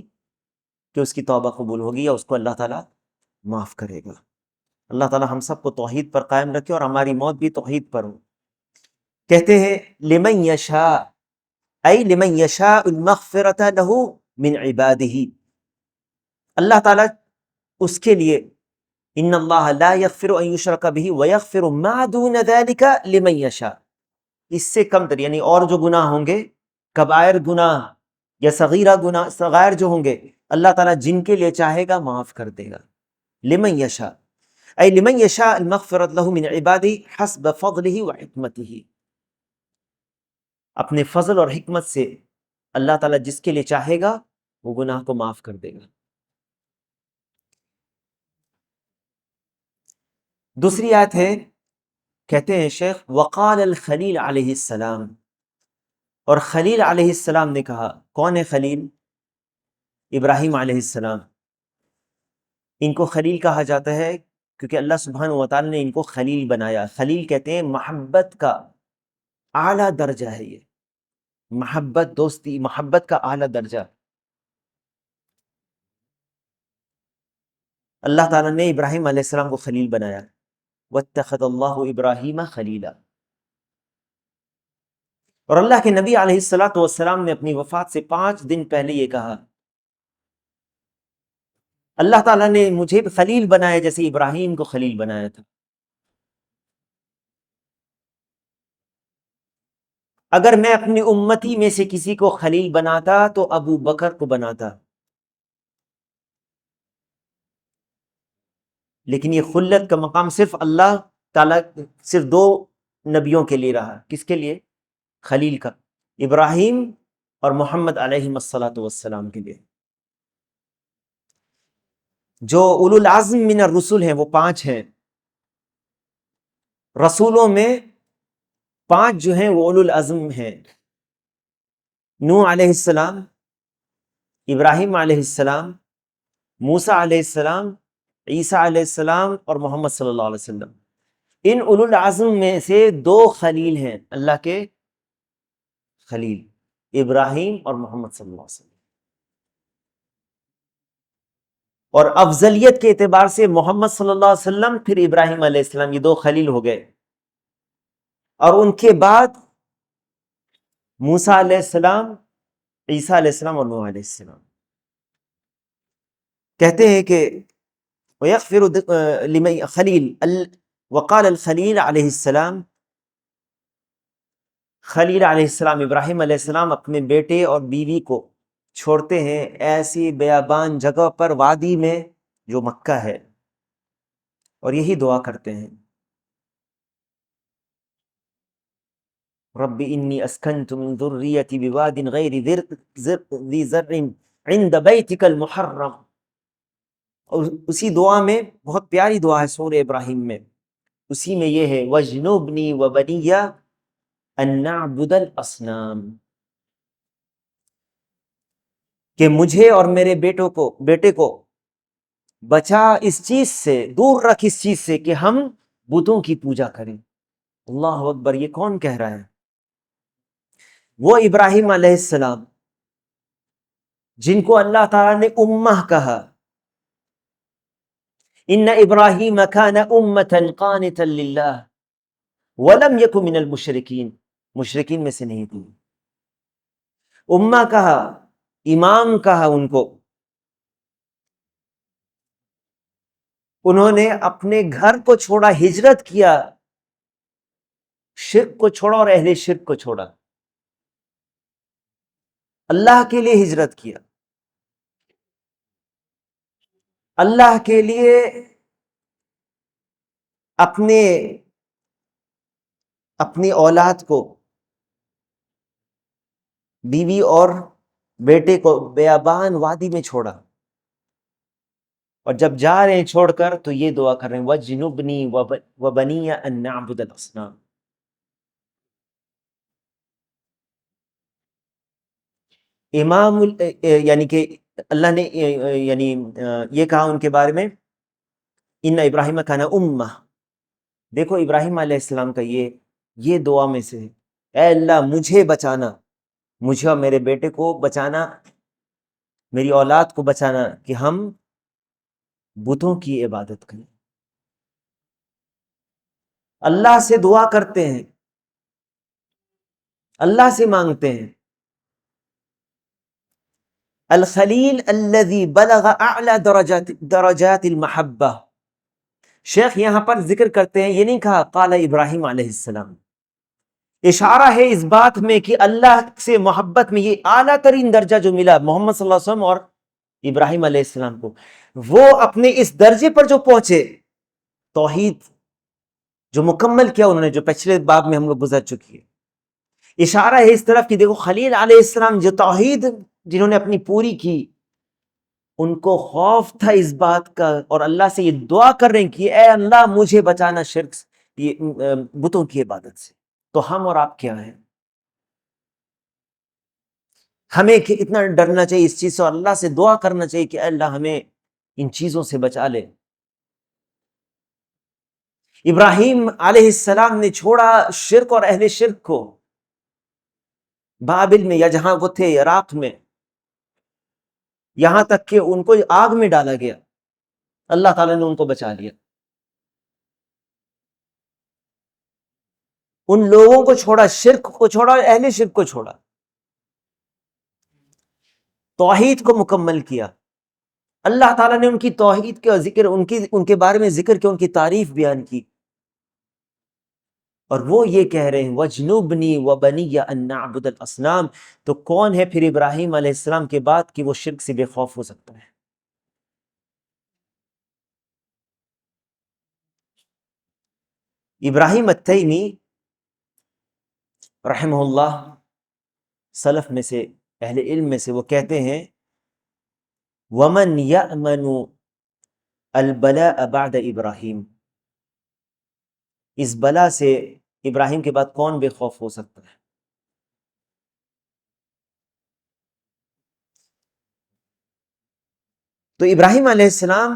کہ اس کی توبہ قبول ہوگی یا اس کو اللہ تعالیٰ معاف کرے گا۔ اللہ تعالیٰ ہم سب کو توحید پر قائم رکھے اور ہماری موت بھی توحید پر ہو۔ کہتے ہیں لمن یشاء، ای لمن یشاء المغفرۃ لہ من عبادہ، اللہ تعالیٰ اس کے لیے ان اللہ لا یغفر ان یشرک بہ ویغفر ما دون ذلک لمن یشاء، اس سے کم تر یعنی اور جو گناہ ہوں گے، کبائر گناہ یا صغیرہ گناہ، صغائر جو ہوں گے، اللہ تعالیٰ جن کے لیے چاہے گا معاف کر دے گا۔ لمن یشاء ای لمن یشاء المغفرۃ لہ من عبادہ حسب فضلہ وحکمتہ، اپنے فضل اور حکمت سے اللہ تعالیٰ جس کے لیے چاہے گا وہ گناہ کو معاف کر دے گا۔ دوسری آیت ہے، کہتے ہیں شیخ وقال الخلیل علیہ السلام، اور خلیل علیہ السلام نے کہا، کون ہے خلیل؟ ابراہیم علیہ السلام۔ ان کو خلیل کہا جاتا ہے کیونکہ اللہ سبحانہ وتعالی نے ان کو خلیل بنایا۔ خلیل کہتے ہیں محبت کا اعلیٰ درجہ ہے، یہ محبت، دوستی، محبت کا اعلیٰ درجہ۔ اللہ تعالیٰ نے ابراہیم علیہ السلام کو خلیل بنایا، واتخذ اللہ ابراہیم خلیلا۔ اور اللہ کے نبی علیہ الصلوۃ والسلام نے اپنی وفات سے 5 دن پہلے یہ کہا، اللہ تعالیٰ نے مجھے خلیل بنایا جیسے ابراہیم کو خلیل بنایا تھا۔ اگر میں اپنی امتی میں سے کسی کو خلیل بناتا تو ابو بکر کو بناتا، لیکن یہ خلت کا مقام صرف اللہ تعالیٰ صرف 2 نبیوں کے لیے رہا۔ کس کے لیے؟ خلیل کا، ابراہیم اور محمد علیہ الصلوۃ والسلام کے لیے۔ جو اولو العزم من الرسل ہیں وہ 5 ہیں، رسولوں میں 5 جو ہیں وہ اولو العزم ہیں، نوح علیہ السلام، ابراہیم علیہ السلام، موسیٰ علیہ السلام، عیسیٰ علیہ السلام اور محمد صلی اللہ علیہ وسلم۔ ان اولو العزم میں سے 2 خلیل ہیں اللہ کے خلیل، ابراہیم اور محمد صلی اللہ علیہ وسلم۔ اور افضلیت کے اعتبار سے محمد صلی اللہ علیہ وسلم پھر ابراہیم علیہ السلام، یہ 2 خلیل ہو گئے، اور ان کے بعد موسیٰ علیہ السلام عیسیٰ علیہ السلام اور نوح علیہ السلام. کہتے ہیں کہ وَيَغْفِرُ لِمَن خلیل وقال الخلیل علیہ السلام، خلیل علیہ السلام ابراہیم علیہ السلام اپنے بیٹے اور بیوی کو چھوڑتے ہیں ایسی بیابان جگہ پر، وادی میں جو مکہ ہے، اور یہی دعا کرتے ہیں، رب انی اسکنت من ذریتی بواد غیر ذی زرع عند بیتک المحرم. اور اسی دعا میں، بہت پیاری دعا ہے سورہ ابراہیم میں، اسی میں یہ ہے وَاجْنُبْنِي وَبَنِيَّ أَن نَعْبُدَ الْأَصْنَامَ، کہ مجھے اور میرے بیٹے کو بچا اس چیز سے، دور رکھ اس چیز سے کہ ہم بتوں کی پوجا کریں. اللہ اکبر. یہ کون کہہ رہا ہے؟ وہ ابراہیم علیہ السلام جن کو اللہ تعالیٰ نے امہ کہا. ان ابراہیم کان امۃ قانتا للہ ولم یک من المشرکین، مشرکین میں سے نہیں تھی. امہ کہا، امام کہا ان کو. انہوں نے اپنے گھر کو چھوڑا، ہجرت کیا، شرک کو چھوڑا اور اہل شرک کو چھوڑا، اللہ کے لیے ہجرت کیا، اللہ کے لیے اپنی اولاد کو، بیوی اور بیٹے کو بیابان وادی میں چھوڑا. اور جب جا رہے ہیں چھوڑ کر تو یہ دعا کر رہے ہیں وَاجْنُبْنِي وَبَنِيَّ أَن نَعْبُدَ الْأَصْنَامَ. امام یعنی کہ اللہ نے یعنی یہ کہا ان کے بارے میں ان ابراہیم کان امہ. دیکھو ابراہیم علیہ السلام کا یہ دعا میں سے ہے، اے اللہ مجھے بچانا، مجھے اور میرے بیٹے کو بچانا، میری اولاد کو بچانا کہ ہم بتوں کی عبادت کریں. اللہ سے دعا کرتے ہیں، اللہ سے مانگتے ہیں. الخلیل الذی بلغ اعلی درجات المحبہ. شیخ یہاں پر ذکر کرتے ہیں، یہ نہیں کہا قال ابراہیم علیہ السلام، اشارہ ہے اس بات میں کہ اللہ سے محبت میں یہ اعلیٰ ترین درجہ جو ملا محمد صلی اللہ علیہ وسلم اور ابراہیم علیہ السلام کو، وہ اپنے اس درجے پر جو پہنچے، توحید جو مکمل کیا انہوں نے، جو پچھلے باب میں ہم لوگ گزر چکی ہے. اشارہ ہے اس طرف کہ دیکھو خلیل علیہ السلام جو توحید جنہوں نے اپنی پوری کی، ان کو خوف تھا اس بات کا، اور اللہ سے یہ دعا کر رہے ہیں کہ اے اللہ مجھے بچانا شرک، یہ بتوں کی عبادت سے. تو ہم اور آپ کیا ہیں؟ ہمیں اتنا ڈرنا چاہیے اس چیز سے، اور اللہ سے دعا کرنا چاہیے کہ اے اللہ ہمیں ان چیزوں سے بچا لے. ابراہیم علیہ السلام نے چھوڑا شرک اور اہل شرک کو بابل میں، یا جہاں وہ تھے عراق میں، یہاں تک کہ ان کو آگ میں ڈالا گیا، اللہ تعالیٰ نے ان کو بچا لیا. ان لوگوں کو چھوڑا، شرک کو چھوڑا، اہل شرک کو چھوڑا، توحید کو مکمل کیا. اللہ تعالیٰ نے ان کی توحید کا ذکر، ان کے بارے میں ذکر کیا، ان کی تعریف بیان کی، اور وہ یہ کہہ رہے ہیں وَاجْنُبْنِي وَبَنِيَّ أَن نَعْبُدَ الْأَصْنَامَ. تو کون ہے پھر ابراہیم علیہ السلام کے بعد کہ وہ شرک سے بے خوف ہو سکتا ہے؟ ابراہیم التیمی رحمہ اللہ، سلف میں سے، اہل علم میں سے، وہ کہتے ہیں وَمَنْ يَأْمَنُ الْبَلَاءَ بَعْدَ ابراہیم. اس بلا سے ابراہیم کے بعد کون بے خوف ہو سکتا ہے؟ تو ابراہیم علیہ السلام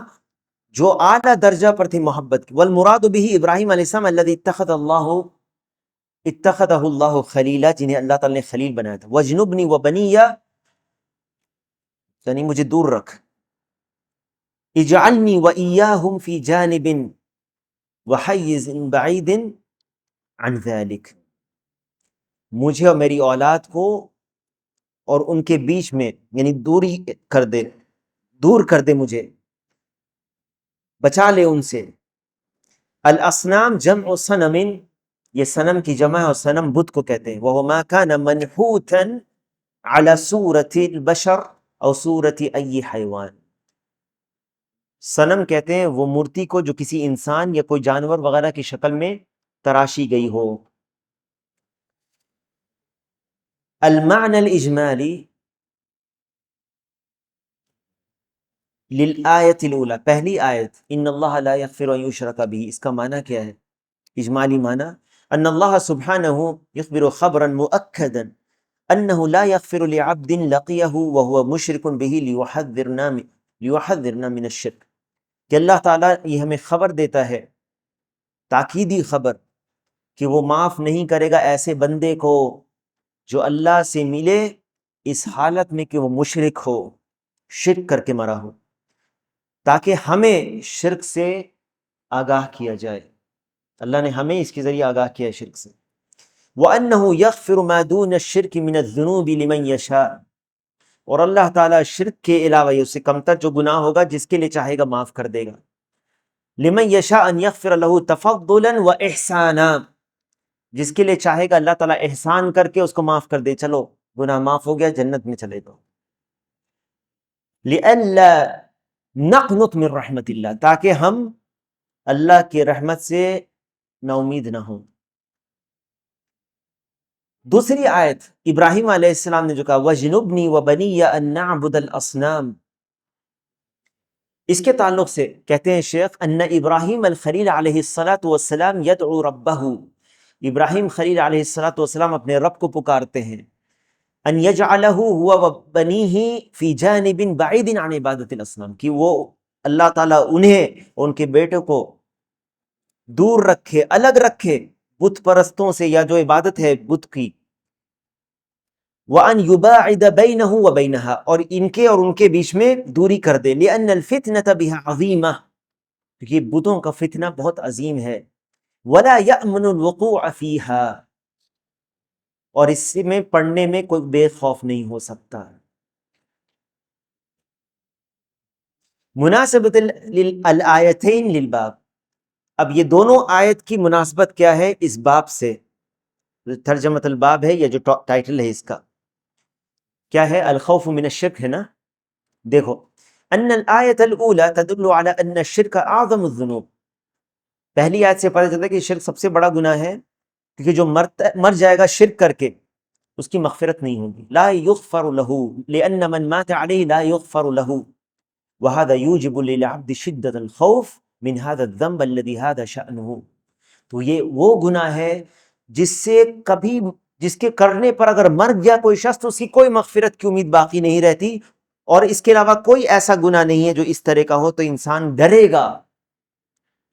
جو اعلیٰ درجہ پر تھی محبت کی، والمراد به ابراہیم علیہ السلام الذي اتخذہ اللہ خلیلا، جنہیں اللہ تعالی نے خلیل بنایا تھا. وَاجْنُبْنِي وَبَنِيَّ یعنی مجھے دور رکھ، اجعلنی وَإِيَّاهُمْ فِي جَانِبٍ وَحَيِّزٍ بَعِيدٍ عَنْ ذَلِكَ. مجھے اور میری اولاد کو اور ان کے بیچ میں یعنی دوری کر دے، دور کر دے مجھے، بچا لے ان سے۔ الاصنام جمع صنم، یہ صنم کی جمع ہے اور صنم بت کو کہتے ہیں۔ وَهُ مَا كَانَ مَنْحُوتًا عَلَى صُورَةِ الْبَشَرِ أَوْ صُورَةِ أَيِّ حَيْوَانٍ، صنم کہتے ہیں وہ مورتی کو جو کسی انسان یا کوئی جانور وغیرہ کی شکل میں تراشی گئی ہو۔ المعنى الاجمالی للآیت الاولى، پہلی آیت ان اللہ لا یغفر ان یشرک به، اس کا معنی کیا ہے؟ اجمالی معنی ان اللہ سبحانہ یخبر خبرا مؤکدا انه لا یغفر لعبد لقیہ وهو مشرک به لیحذرنا من الشرک، کہ اللہ تعالیٰ یہ ہمیں خبر دیتا ہے، تاکیدی خبر، کہ وہ معاف نہیں کرے گا ایسے بندے کو جو اللہ سے ملے اس حالت میں کہ وہ مشرک ہو، شرک کر کے مرا ہو، تاکہ ہمیں شرک سے آگاہ کیا جائے۔ اللہ نے ہمیں اس کے ذریعے آگاہ کیا ہے شرک سے۔ وَأَنَّهُ يَغْفِرُ مَا دُونَ الشِّرْكِ مِنَ الذُّنُوبِ لِمَنْ يَشَاءُ، اور اللہ تعالیٰ شرک کے علاوہ یہ اس سے کمتر جو گناہ ہوگا جس کے لیے چاہے گا معاف کر دے گا۔ لِمَنْ يَشَاءُ أَنْ يَغْفِرَ لَهُ تَفَضُّلًا وَإِحْسَانًا، جس کے لیے چاہے گا اللہ تعالیٰ احسان کر کے اس کو معاف کر دے، چلو گناہ معاف ہو گیا، جنت میں چلے گا۔ لِأَلَّا نَقْنُطْ مِنْ رَحْمَتِ اللَّهِ، تاکہ ہم اللہ کی رحمت سے نا امید نہ ہوں۔ دوسری آیت ابراہیم علیہ السلام نے جو کہا وَجْنُبْنِي وَبَنِيَّ أَن نَعْبُدَ الْأَصْنَامَ، اس کے تعلق سے کہتے ہیں شیخ ان ابراہیم الخلیل علیہ الصلاۃ والسلام یدعو ربہ، ابراہیم خلیل علیہ الصلاۃ والسلام اپنے رب کو پکارتے ہیں ان یجعلہ ہوا وبنیہ فی جانب بعید عن عبادت الاصنام، کہ وہ اللہ تعالیٰ انہیں اور ان کے بیٹے کو دور رکھے، الگ رکھے بت پرستوں سے یا جو عبادت ہے بت کی۔ وَأَن يُبَاعِدَ بَيْنَهُ وَبَيْنَهَا، اور ان کے اور ان کے بیچ میں دوری کر دے، لِأَنَّ الْفِتْنَةَ بِهَا عَظِيمَةٌ، کیونکہ بتوں کا فتنہ بہت عظیم ہے۔ وَلَا يَأْمُنُ الْوُقُوعَ فِيهَا، اور اس میں پڑھنے میں کوئی بے خوف نہیں ہو سکتا۔ مناسبت الآیتین للباب، اب یہ دونوں آیت کی مناسبت کیا ہے اس باب سے؟ ترجمۃ الباب ہے یا جو ٹائٹل ہے اس کا کیا ہے؟ الخوف من الشرک ہے نا۔ دیکھو ان الآیت الاولى تدل على ان الشرک اعظم الذنوب، پہلی آیت سے پتہ چلتا ہے کہ شرک سب سے بڑا گناہ ہے، کیونکہ جو مر جائے گا شرک کر کے اس کی مغفرت نہیں ہوگی۔ لا یغفر له لان من مات علیہ لا یغفر له، وهذا يوجب للعبد شدۃ الخوف من هذا الذنب الذي هذا شأنه، تو یہ وہ گناہ ہے جس سے کبھی جس کے کرنے پر اگر مر گیا کوئی شخص تو اس کی کوئی مغفرت کی امید باقی نہیں رہتی، اور اس کے علاوہ کوئی ایسا گناہ نہیں ہے جو اس طرح کا ہو، تو انسان ڈرے گا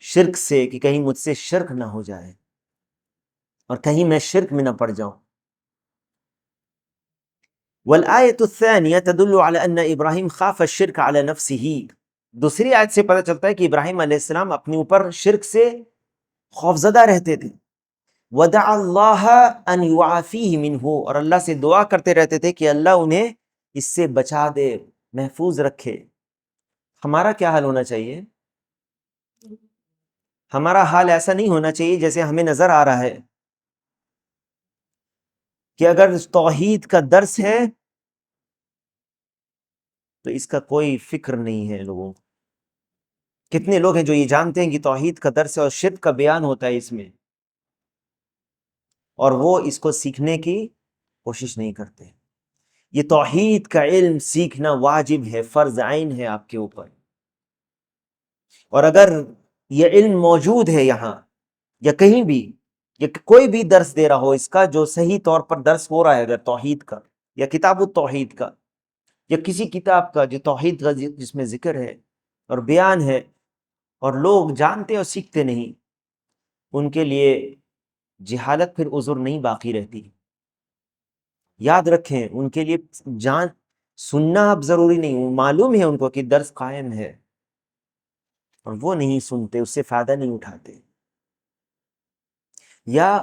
شرک سے کہ کہیں مجھ سے شرک نہ ہو جائے اور کہیں میں شرک میں نہ پڑ جاؤں۔ والآیت الثانیہ تدل علی ان ابراہیم خاف الشرک علی نفسہ، دوسری آیت سے پتہ چلتا ہے کہ ابراہیم علیہ السلام اپنے اوپر شرک سے خوفزدہ رہتے تھے۔ وَدَعَ اللَّهَ أَن يُعَافِيهِ مِنْهُ، اور اللہ سے دعا کرتے رہتے تھے کہ اللہ انہیں اس سے بچا دے، محفوظ رکھے۔ ہمارا کیا حال ہونا چاہیے؟ ہمارا حال ایسا نہیں ہونا چاہیے جیسے ہمیں نظر آ رہا ہے کہ اگر توحید کا درس ہے تو اس کا کوئی فکر نہیں ہے لوگوں کو۔ کتنے لوگ ہیں جو یہ جانتے ہیں کہ توحید کا درس ہے اور شرک کا بیان ہوتا ہے اس میں، اور وہ اس کو سیکھنے کی کوشش نہیں کرتے۔ یہ توحید کا علم سیکھنا واجب ہے، فرض عین ہے آپ کے اوپر، اور اگر یہ علم موجود ہے یہاں یا کہیں بھی، یا کوئی بھی درس دے رہا ہو اس کا جو صحیح طور پر درس ہو رہا ہے اگر توحید کا یا کتاب التوحید کا یا کسی کتاب کا جو توحید کا جس میں ذکر ہے اور بیان ہے، اور لوگ جانتے اور سیکھتے نہیں، ان کے لیے جہالت پھر عذر نہیں باقی رہتی۔ یاد رکھیں ان کے لیے جان سننا اب ضروری نہیں، معلوم ہے ان کو کہ درس قائم ہے اور وہ نہیں سنتے، اس سے فائدہ نہیں اٹھاتے، یا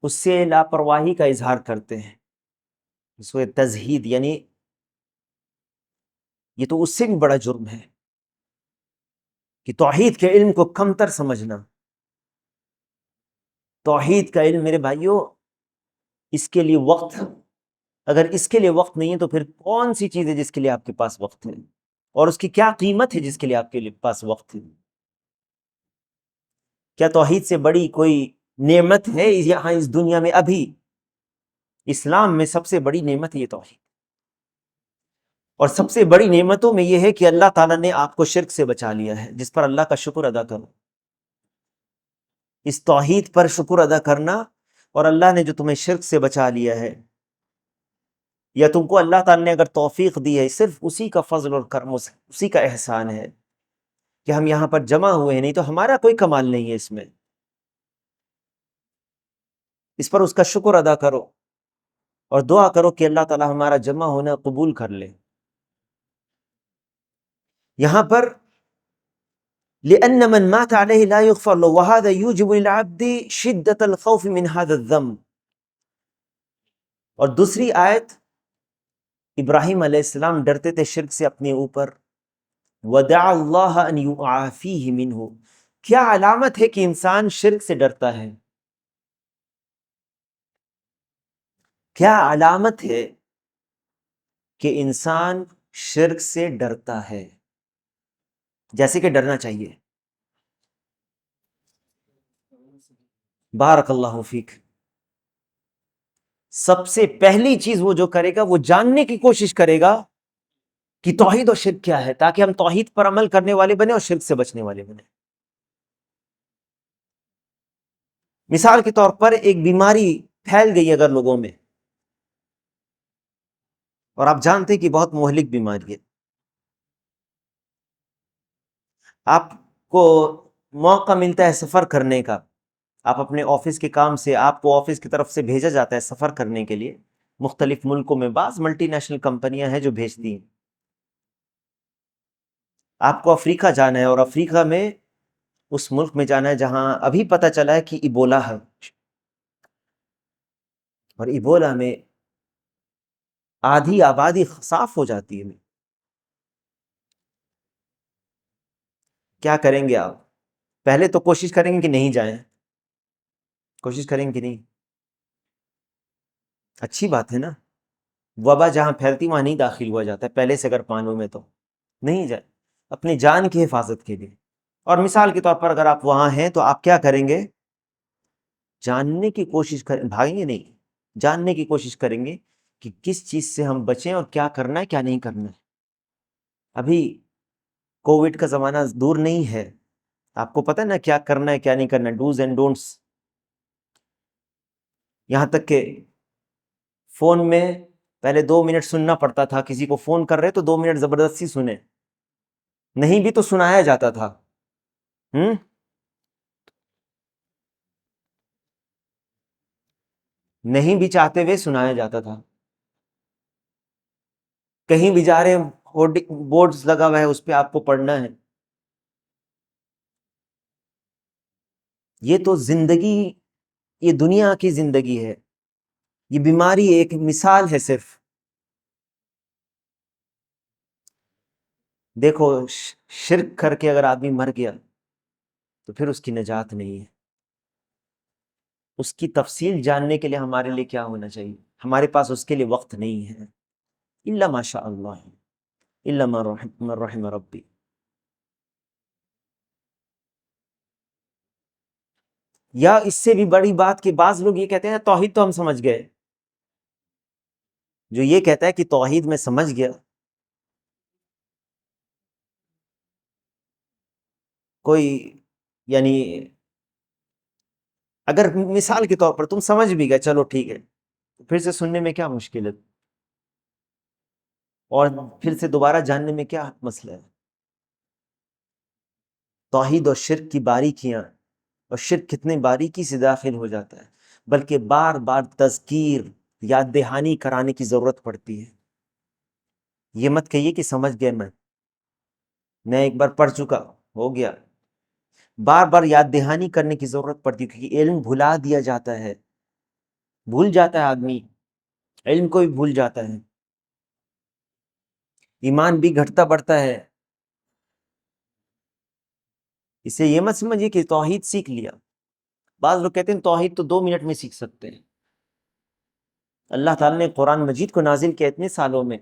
اس سے لاپرواہی کا اظہار کرتے ہیں۔ سوئے تزہید، یعنی یہ تو اس سے بھی بڑا جرم ہے کہ توحید کے علم کو کمتر سمجھنا۔ توحید کا علم میرے بھائیوں، اس کے لیے وقت، اگر اس کے لیے وقت نہیں ہے تو پھر کون سی چیز ہے جس کے لیے آپ کے پاس وقت ہے، اور اس کی کیا قیمت ہے جس کے لیے آپ کے پاس وقت ہے؟ کیا توحید سے بڑی کوئی نعمت ہے یہاں اس دنیا میں؟ ابھی اسلام میں سب سے بڑی نعمت ہے یہ توحید، اور سب سے بڑی نعمتوں میں یہ ہے کہ اللہ تعالیٰ نے آپ کو شرک سے بچا لیا ہے، جس پر اللہ کا شکر ادا کرو۔ اس توحید پر شکر ادا کرنا، اور اللہ نے جو تمہیں شرک سے بچا لیا ہے، یا تم کو اللہ تعالیٰ نے اگر توفیق دی ہے، صرف اسی کا فضل اور کرم، اسی کا احسان ہے کہ ہم یہاں پر جمع ہوئے ہیں، نہیں تو ہمارا کوئی کمال نہیں ہے اس میں۔ اس پر اس کا شکر ادا کرو اور دعا کرو کہ اللہ تعالیٰ ہمارا جمع ہونا قبول کر لے۔ یہاں پر لِأَنَّ مَنْ مَاتَ عَلَيْهِ لَا يُغْفَرْ لَهُ وَهَذَا يُوجِبُ لِلْعَبْدِ شِدَّةَ الْخَوْفِ مِنْ هَذَا الذَّنْبِ۔ اور دوسری آیت، ابراہیم علیہ السلام ڈرتے تھے شرک سے اپنے اوپر، وَدَعَ اللَّهَ أَنْ يُعَافِيهِ مِنْهُ۔ کیا علامت ہے کہ انسان شرک سے ڈرتا ہے؟ کیا علامت ہے کہ انسان شرک سے ڈرتا ہے جیسے کہ ڈرنا چاہیے؟ بارک اللہ فیک۔ سب سے پہلی چیز وہ جو کرے گا، وہ جاننے کی کوشش کرے گا کہ توحید اور شرک کیا ہے، تاکہ ہم توحید پر عمل کرنے والے بنے اور شرک سے بچنے والے بنے۔ مثال کے طور پر ایک بیماری پھیل گئی اگر لوگوں میں، اور آپ جانتے ہیں کہ بہت مہلک بیماری ہے، آپ کو موقع ملتا ہے سفر کرنے کا، آپ اپنے آفس کے کام سے، آپ کو آفس کی طرف سے بھیجا جاتا ہے سفر کرنے کے لیے مختلف ملکوں میں، بعض ملٹی نیشنل کمپنیاں ہیں جو بھیجتی ہیں۔ آپ کو افریقہ جانا ہے، اور افریقہ میں اس ملک میں جانا ہے جہاں ابھی پتہ چلا ہے کہ ایبولا ہے، اور ایبولا میں آدھی آبادی صاف ہو جاتی ہے۔ کیا کریں گے آپ؟ پہلے تو کوشش کریں گے کہ نہیں جائیں، کوشش کریں گے کہ نہیں؟ اچھی بات ہے نا، وبا جہاں پھیلتی وہاں نہیں داخل ہوا جاتا ہے، پہلے سے اگر پانوں میں تو نہیں جائیں اپنی جان کی حفاظت کے لیے۔ اور مثال کے طور پر اگر آپ وہاں ہیں تو آپ کیا کریں گے؟ جاننے کی کوشش کریں، بھاگیں گے نہیں، جاننے کی کوشش کریں گے کہ کس چیز سے ہم بچیں اور کیا کرنا ہے کیا نہیں کرنا ہے۔ ابھی کووڈ کا زمانہ دور نہیں ہے، آپ کو پتہ ہے نا کیا کرنا ہے کیا نہیں کرنا ہے، ڈوز اینڈ ڈونٹس۔ یہاں تک کہ فون میں پہلے 2 منٹ سننا پڑتا تھا، کسی کو فون کر رہے تو 2 منٹ زبردستی سنیں، نہیں بھی تو سنایا جاتا تھا۔ نہیں بھی چاہتے ہوئے سنایا جاتا تھا۔ کہیں بھی جا رہے بورڈز لگا ہوا ہے، اس پہ آپ کو پڑھنا ہے۔ یہ تو زندگی، یہ دنیا کی زندگی ہے، یہ بیماری ایک مثال ہے صرف۔ دیکھو شرک کر کے اگر آدمی مر گیا تو پھر اس کی نجات نہیں ہے۔ اس کی تفصیل جاننے کے لیے ہمارے لیے کیا ہونا چاہیے؟ ہمارے پاس اس کے لیے وقت نہیں ہے، الا ما شاء اللہ، الا من رحم ربی۔ یا اس سے بھی بڑی بات کہ بعض لوگ یہ کہتے ہیں توحید تو ہم سمجھ گئے، جو یہ کہتا ہے کہ توحید میں سمجھ گیا، کوئی یعنی اگر مثال کے طور پر تم سمجھ بھی گئے، چلو ٹھیک ہے، پھر سے سننے میں کیا مشکل ہے، اور پھر سے دوبارہ جاننے میں کیا مسئلہ ہے؟ توحید اور شرک کی باریکیاں، اور شرک کتنے باریکی سے داخل ہو جاتا ہے، بلکہ بار بار تذکیر، یاد دہانی کرانے کی ضرورت پڑتی ہے۔ یہ مت کہیے کہ سمجھ گئے، میں ایک بار پڑھ چکا، ہو گیا۔ بار بار یاد دہانی کرنے کی ضرورت پڑتی ہے، کیونکہ علم بھلا دیا جاتا ہے، بھول جاتا ہے آدمی، علم کو بھی بھول جاتا ہے، ایمان بھی گھٹتا بڑھتا ہے۔ اسے یہ مت سمجھیے کہ توحید سیکھ لیا، بعض لوگ کہتے ہیں توحید تو 2 منٹ میں سیکھ سکتے ہیں۔ اللہ تعالیٰ نے قرآن مجید کو نازل کیا اتنے سالوں میں،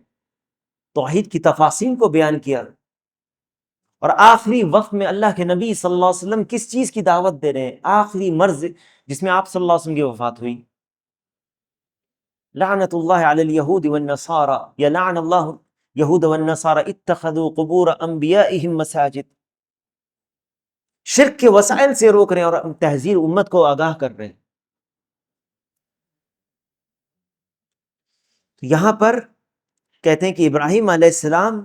توحید کی تفاصیل کو بیان کیا، اور آخری وقت میں اللہ کے نبی صلی اللہ علیہ وسلم کس چیز کی دعوت دے رہے ہیں؟ آخری مرض جس میں آپ صلی اللہ علیہ وسلم کی وفات ہوئی، لعنت اللہ علی الیہود والنصارى، یا لعن اللہ یہود والنصارى اتخذوا قبور انبیائہم مساجد۔ شرک کے وسائل سے روک رہے ہیں اور تحذیر امت کو آگاہ کر رہے ہیں۔ یہاں پر کہتے ہیں کہ ابراہیم علیہ السلام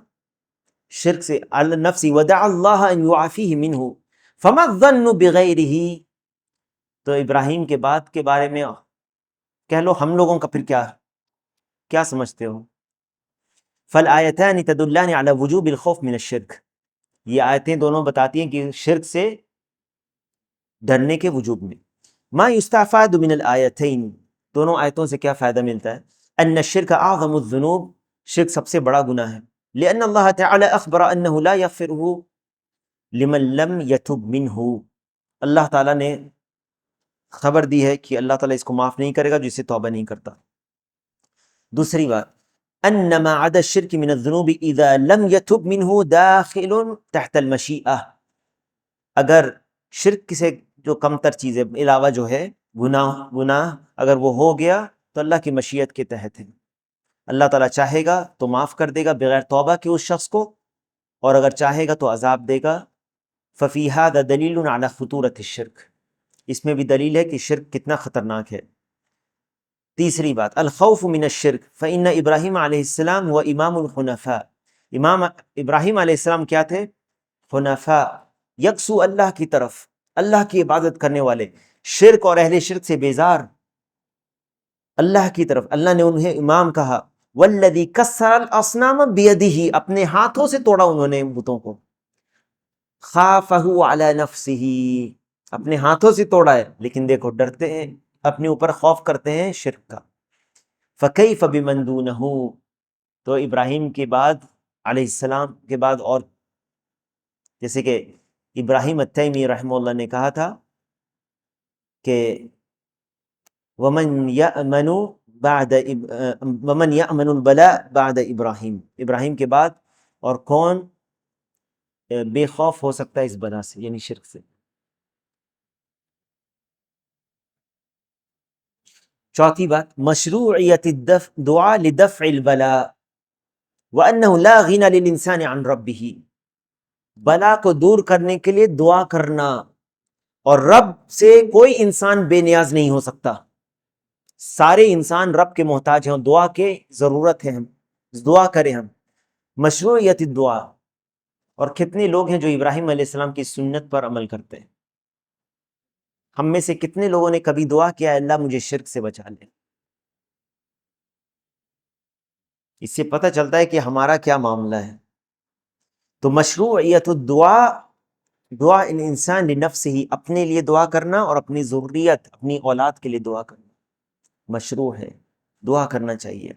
شرک سے علی النفس ودع اللہ ان یعافیہ منہ فما الظن بغیرہ، تو ابراہیم کے بعد کے بارے میں کہہ لو ہم لوگوں کا پھر کیا سمجھتے ہو؟ فالآیتان تدلان علی وجوب الخوف من الشرک، یہ آیتیں دونوں بتاتی ہیں کہ شرک سے ڈرنے کے وجوب میں۔ ما یستفاد من الآیتین، دونوں آیتوں سے کیا فائدہ ملتا ہے؟ ان الشرک اعظم الذنوب، شرک سب سے بڑا گناہ ہے، لأن اللہ تعالی اخبر انہ لا یغفرہ لمن لم یتب منہ، اللہ تعالیٰ نے خبر دی ہے کہ اللہ تعالیٰ اس کو معاف نہیں کرے گا جو اسے توبہ نہیں کرتا۔ دوسری بات، ان ما عدا الشرک من الذنوب اذا لم یتب منہ داخل تحت المشیئہ، اگر شرک سے جو کم تر چیزیں علاوہ جو ہے گناہ اگر وہ ہو گیا تو اللہ کی مشیت کے تحت ہے، اللہ تعالیٰ چاہے گا تو معاف کر دے گا بغیر توبہ کے اس شخص کو، اور اگر چاہے گا تو عذاب دے گا۔ ففی ھذا دلیل علی خطورۃ الشرک، اس میں بھی دلیل ہے کہ شرک کتنا خطرناک ہے۔ تیسری بات، الخوف من الشرک فإن ابراہیم علیہ السلام هو امام الحنفاء، امام ابراہیم علیہ السلام کیا تھے؟ حنفاء، یکسو اللہ کی طرف، اللہ کی عبادت کرنے والے، شرک اور اہل شرک سے بیزار، اللہ کی طرف۔ اللہ نے انہیں امام کہا، والذی کسر الاصنام بیدہ، اپنے ہاتھوں سے توڑا انہوں نے بتوں کو، خافہ علی نفسہ، اپنے ہاتھوں سے توڑا ہے، لیکن دیکھو ڈرتے ہیں، اپنے اوپر خوف کرتے ہیں شرک کا۔ فکیف بمن دونہ، تو ابراہیم کے بعد علیہ السلام کے بعد، اور جیسے کہ ابراہیم التیمی رحمہ اللہ نے کہا تھا کہ ومن یأمن البلاء بعد ابراہیم، ابراہیم کے بعد اور کون بے خوف ہو سکتا ہے اس بلا سے، یعنی شرک سے۔ چوتھی بات، مشروعیت دعا لدفع البلاء وانہ لا غنى للانسان عن ربہ، بلا کو دور کرنے کے لیے دعا کرنا، اور رب سے کوئی انسان بے نیاز نہیں ہو سکتا، سارے انسان رب کے محتاج ہیں، دعا کے ضرورت ہے، ہم دعا کریں ہم۔ مشروعیت الدعا، اور کتنے لوگ ہیں جو ابراہیم علیہ السلام کی سنت پر عمل کرتے ہیں؟ ہم میں سے کتنے لوگوں نے کبھی دعا کیا ہے اللہ مجھے شرک سے بچا لے؟ اس سے پتہ چلتا ہے کہ ہمارا کیا معاملہ ہے۔ تو مشروعیت الدعا، دعا انسان لنفسہ، اپنے لیے دعا کرنا اور اپنی ذریت، اپنی اولاد کے لیے دعا کرنا مشروع ہے، دعا کرنا چاہیے۔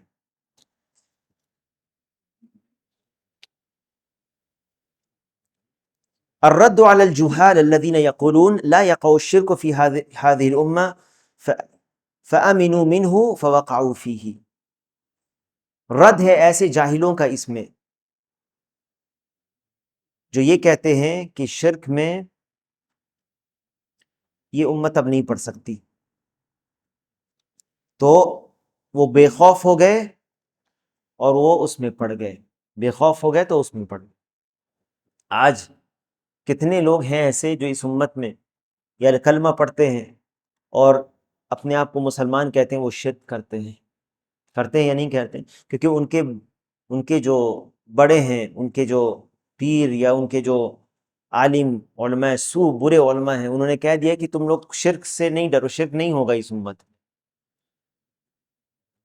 الرد على الجهال الذين يقولون لا يقع الشرك في هذه الأمة فأمنوا منه فوقعوا فيه، رد ہے ایسے جاہلوں کا اس میں جو یہ کہتے ہیں کہ شرک میں یہ امت اب نہیں پڑ سکتی، تو وہ بے خوف ہو گئے اور وہ اس میں پڑ گئے، بے خوف ہو گئے تو اس میں پڑ گئے۔ آج کتنے لوگ ہیں ایسے جو اس امت میں یا کلمہ پڑھتے ہیں اور اپنے آپ کو مسلمان کہتے ہیں، وہ شرک کرتے ہیں یا نہیں کرتے؟ کیونکہ ان کے جو بڑے ہیں، ان کے جو پیر یا ان کے جو عالم علماء سو، برے علماء ہیں، انہوں نے کہہ دیا کہ تم لوگ شرک سے نہیں ڈرو، شرک نہیں ہوگا اس امت میں،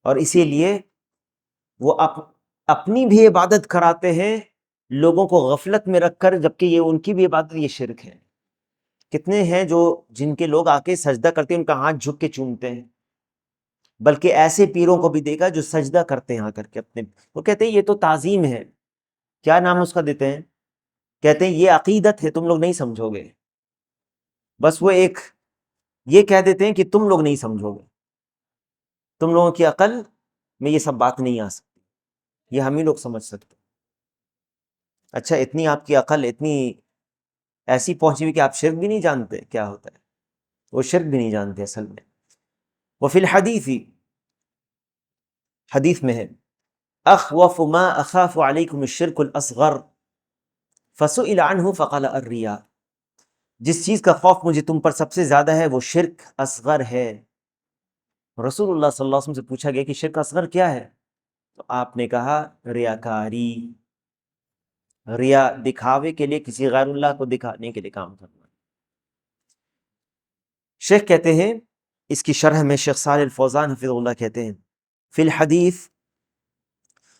اور اسی لیے وہ اپنی بھی عبادت کراتے ہیں لوگوں کو غفلت میں رکھ کر، جبکہ یہ ان کی بھی عبادت یہ شرک ہے۔ کتنے ہیں جو جن کے لوگ آ کے سجدہ کرتے ہیں ان کا ہاتھ جھک کے چومتے ہیں، بلکہ ایسے پیروں کو بھی دیکھا جو سجدہ کرتے ہیں آ کر کے اپنے، وہ کہتے ہیں یہ تو تعظیم ہے، کیا نام اس کا دیتے ہیں، کہتے ہیں یہ عقیدت ہے، تم لوگ نہیں سمجھو گے، بس وہ ایک یہ کہہ دیتے ہیں کہ تم لوگ نہیں سمجھو گے، تم لوگوں کی عقل میں یہ سب بات نہیں آ سکتی، یہ ہم ہی لوگ سمجھ سکتے۔ اچھا اتنی آپ کی عقل اتنی ایسی پہنچی ہوئی کہ آپ شرک بھی نہیں جانتے کیا ہوتا ہے، وہ شرک بھی نہیں جانتے اصل میں۔ وفی الحدیث، حدیث میں ہے، اخوف ما اخاف علیکم الشرک الاصغر فسئل عنہ فقال الریا، جس چیز کا خوف مجھے تم پر سب سے زیادہ ہے وہ شرک اصغر ہے۔ رسول اللہ صلی اللہ علیہ وسلم سے پوچھا گیا کہ شرک اصغر کیا ہے، تو آپ نے کہا ریاکاری، ریا دکھاوے کے لیے، کسی غیر اللہ کو دکھانے کے لیے کام کرنا۔ شیخ کہتے ہیں اس کی شرح میں، شیخ صالح الفوزان حفظ اللہ کہتے ہیں فی الحدیث،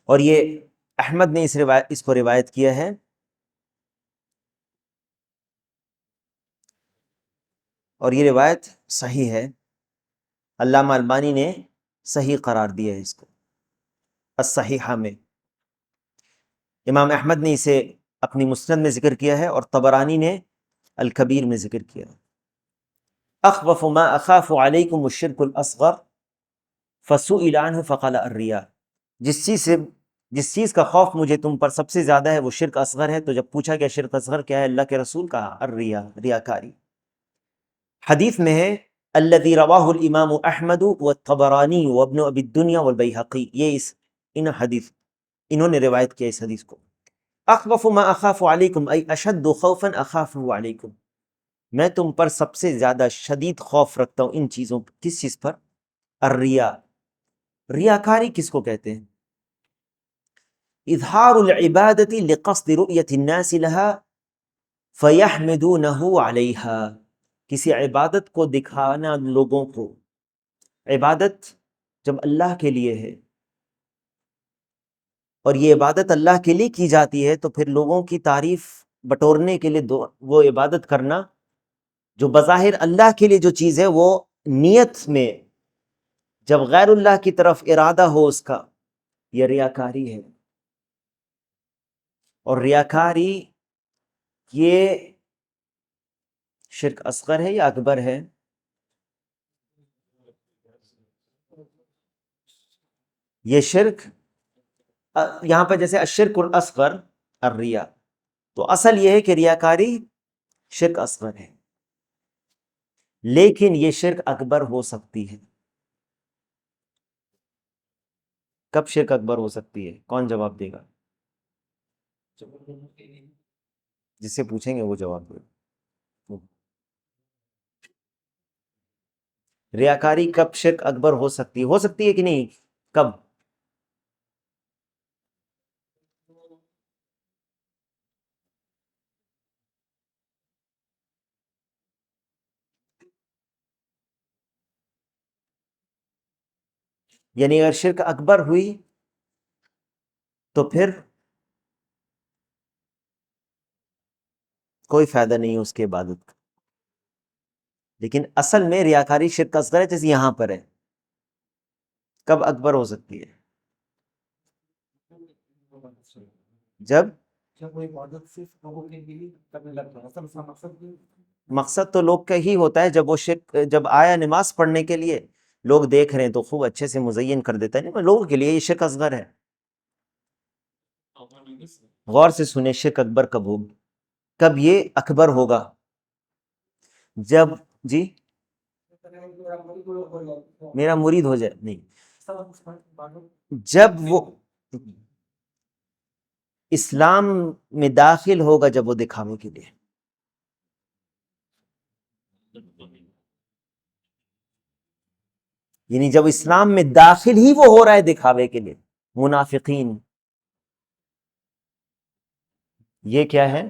اور یہ احمد نے اس کو روایت کیا ہے، اور یہ روایت صحیح ہے، علامہ البانی نے صحیح قرار دیا ہے اس کو الصحیحہ میں، امام احمد نے اسے اپنی مسند میں ذکر کیا ہے، اور طبرانی نے الکبیر میں ذکر کیا ہے۔ اخوف ما اخاف علیکم الشرک الاصغر فسئل عنہ فقال الریا، جس چیز کا خوف مجھے تم پر سب سے زیادہ ہے وہ شرک اصغر ہے، تو جب پوچھا گیا شرک اصغر کیا ہے، اللہ کے رسول کہا الریا، ریاکاری۔ حدیث میں ہے الذی رواہ الامام احمد والطبرانی وابن ابی الدنیا والبیہقی، یہ انہوں نے روایت کیا اس حدیث کو۔ اخوف ما اخاف علیکم ای اشد خوفا اخافه علیکم، میں تم پر سب سے زیادہ شدید خوف رکھتا ہوں ان چیزوں پر، کس چیز پر؟ الریا، ریاکاری کس کو کہتے ہیں؟ اظہار العبادت لقصد رؤیت الناس لها فیحمدونہ علیہا، کسی عبادت کو دکھانا لوگوں کو، عبادت جب اللہ کے لیے ہے اور یہ عبادت اللہ کے لیے کی جاتی ہے، تو پھر لوگوں کی تعریف بٹورنے کے لیے وہ عبادت کرنا جو بظاہر اللہ کے لیے جو چیز ہے، وہ نیت میں جب غیر اللہ کی طرف ارادہ ہو اس کا، یہ ریاکاری ہے۔ اور ریاکاری یہ شرک اصغر ہے یا اکبر ہے؟ یہ شرک، یہاں پر جیسے الشرک الاصغر الریا، تو اصل یہ ہے کہ ریاکاری شرک اصغر ہے، لیکن یہ شرک اکبر ہو سکتی ہے۔ کب شرک اکبر ہو سکتی ہے؟ کون جواب دے گا؟ جس سے پوچھیں گے وہ جواب دے گا۔ ریاکاری کب شرک اکبر ہو سکتی ہے کہ نہیں؟ کب؟ یعنی اگر شرک اکبر ہوئی تو پھر کوئی فائدہ نہیں ہے اس کے عبادت کا، لیکن اصل میں ریاکاری شرک اصغر ہے، جیسے یہاں پر ہے۔ کب اکبر ہو سکتی ہے؟ جب مقصد تو لوگ کا ہی ہوتا ہے، جب وہ شرک، جب آیا نماز پڑھنے کے لیے، لوگ دیکھ رہے ہیں تو خوب اچھے سے مزین کر دیتا ہے، نہیں لوگوں کے لیے یہ شرک اصغر ہے۔ غور سے سنیں، شرک اکبر کب ہوگی، کب یہ اکبر ہوگا؟ جب جی میرا مرید ہو جائے، نہیں، جب وہ اسلام میں داخل ہوگا، جب وہ دکھاوے کے لیے، یعنی جب اسلام میں داخل ہی وہ ہو رہا ہے دکھاوے کے لیے، منافقین، یہ کیا ہے؟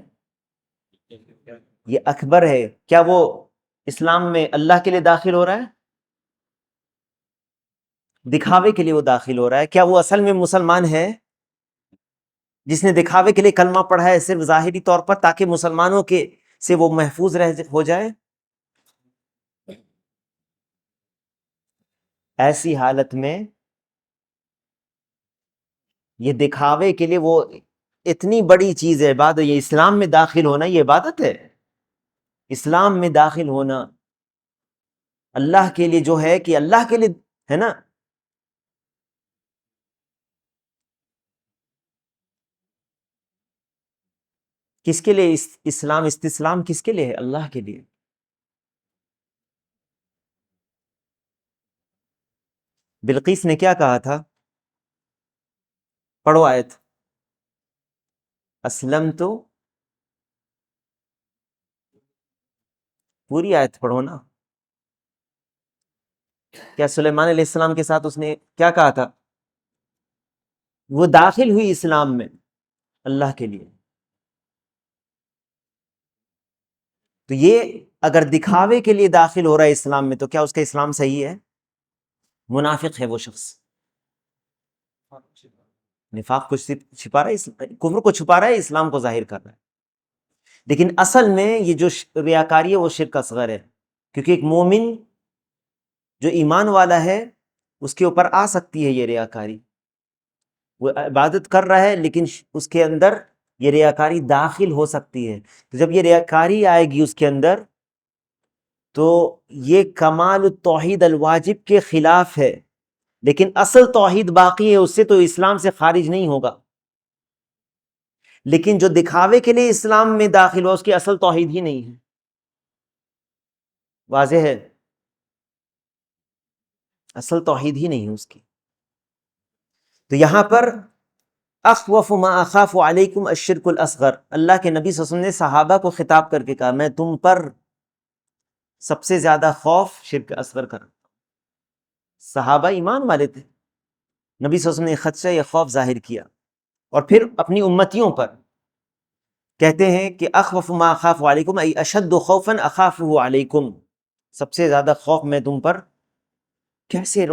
یہ اکبر ہے۔ کیا وہ اسلام میں اللہ کے لیے داخل ہو رہا ہے؟ دکھاوے کے لیے وہ داخل ہو رہا ہے۔ کیا وہ اصل میں مسلمان ہے؟ جس نے دکھاوے کے لیے کلمہ پڑھا ہے صرف ظاہری طور پر تاکہ مسلمانوں کے سے وہ محفوظ ہو جائے؟ ایسی حالت میں یہ دکھاوے کے لیے، وہ اتنی بڑی چیز ہے عبادت، یہ اسلام میں داخل ہونا یہ عبادت ہے. اسلام میں داخل ہونا اللہ کے لیے جو ہے کہ اللہ کے لیے ہے نا. کس کے لیے اسلام استسلام کس کے لیے ہے؟ اللہ کے لیے. بلقیس نے کیا کہا تھا؟ پڑھو آیت. اسلم تو پوری آیت پڑھو نا. کیا سلیمان علیہ السلام کے ساتھ اس نے کیا کہا تھا؟ وہ داخل ہوئی اسلام میں اللہ کے لیے. تو یہ اگر دکھاوے کے لیے داخل ہو رہا ہے اسلام میں تو کیا اس کا اسلام صحیح ہے؟ منافق ہے وہ شخص. نفاق کو چھپا رہا ہے، کفر کو چھپا رہا ہے، اسلام کو ظاہر کر رہا ہے. لیکن اصل میں یہ جو ریاکاری ہے وہ شرک اصغر ہے. کیونکہ ایک مومن جو ایمان والا ہے اس کے اوپر آ سکتی ہے یہ ریاکاری. وہ عبادت کر رہا ہے لیکن اس کے اندر یہ ریاکاری داخل ہو سکتی ہے. تو جب یہ ریاکاری آئے گی اس کے اندر تو یہ کمال التوحید الواجب کے خلاف ہے. لیکن اصل توحید باقی ہے، اس سے تو اسلام سے خارج نہیں ہوگا. لیکن جو دکھاوے کے لیے اسلام میں داخل ہوا اس کی اصل توحید ہی نہیں ہے. واضح ہے؟ اصل توحید ہی نہیں ہے اس کی. تو یہاں پر اخوف ما اخاف علیکم الشرک الاصغر، اللہ کے نبی صلی اللہ علیہ وسلم نے صحابہ کو خطاب کر کے کہا میں تم پر سب سے زیادہ خوف شرک اصغر کر. صحابہ ایمان والے تھے، نبی صلی اللہ علیہ وسلم نے خدشہ یا خوف ظاہر کیا. اور پھر اپنی امتیوں پر کہتے ہیں کہ اخوف ما اخاف علیکم ای اشد خوفا اخافه علیکم، سب سے زیادہ خوف میں تم پر. کیسے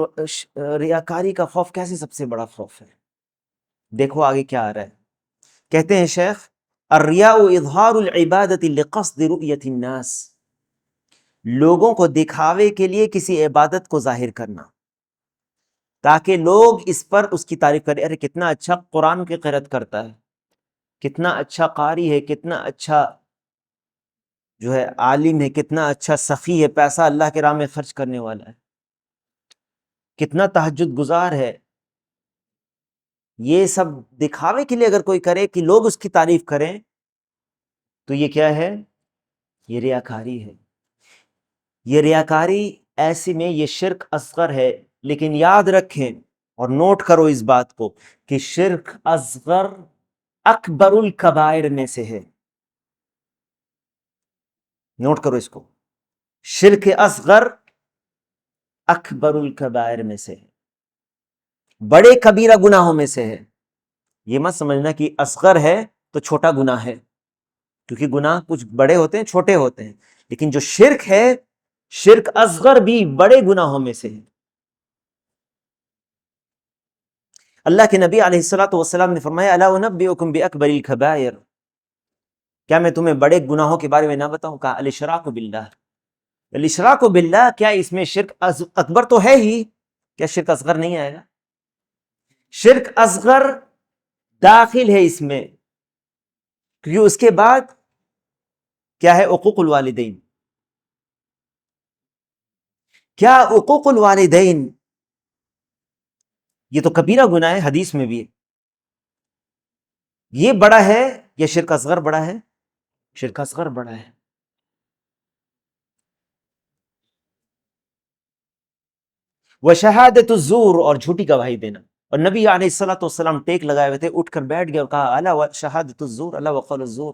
ریاکاری کا خوف کیسے سب سے بڑا خوف ہے؟ دیکھو آگے کیا آ رہا ہے. کہتے ہیں شیخ الریاء اظہار العبادت لقصد رؤیت الناس، لوگوں کو دکھاوے کے لیے کسی عبادت کو ظاہر کرنا تاکہ لوگ اس پر اس کی تعریف کریں. ارے کتنا اچھا قرآن کی قرأت کرتا ہے، کتنا اچھا قاری ہے، کتنا اچھا جو ہے عالم ہے، کتنا اچھا سخی ہے، پیسہ اللہ کے راہ میں خرچ کرنے والا ہے، کتنا تہجد گزار ہے. یہ سب دکھاوے کے لیے اگر کوئی کرے کہ لوگ اس کی تعریف کریں تو یہ کیا ہے؟ یہ ریاکاری ہے. یہ ریاکاری ایسی میں یہ شرک اصغر ہے. لیکن یاد رکھیں اور نوٹ کرو اس بات کو کہ شرک اصغر اکبر الکبائر میں سے ہے. نوٹ کرو اس کو، شرک اصغر اکبر الکبائر میں سے ہے، بڑے کبیرہ گناہوں میں سے ہے. یہ مت سمجھنا کہ اصغر ہے تو چھوٹا گناہ ہے، کیونکہ گناہ کچھ بڑے ہوتے ہیں چھوٹے ہوتے ہیں. لیکن جو شرک ہے، شرک اصغر بھی بڑے گناہوں میں سے ہے. اللہ کے نبی علیہ الصلوۃ والسلام نے فرمایا الا انبئکم باکبر الکبائر، کیا میں تمہیں بڑے گناہوں کے بارے میں نہ بتاؤں؟ کہا الاشراک باللہ. الاشراک باللہ، کیا اس میں شرک اکبر تو ہے ہی، کیا شرک اصغر نہیں آئے گا؟ شرک اصغر داخل ہے اس میں، کیونکہ اس کے بعد کیا ہے؟ عقوق الوالدین. کیا عقوق الوالدین یہ تو کبیرہ گناہ ہے، حدیث میں بھی ہے. یہ بڑا ہے یا شرک اصغر بڑا ہے؟ شرک اصغر بڑا ہے. وشہادت الزور، اور جھوٹی گواہی دینا. اور نبی علیہ الصلوۃ والسلام ٹیک لگائے ہوئے تھے، اٹھ کر بیٹھ گئے اور کہا الا وشہادت الزور الا وقول الزور.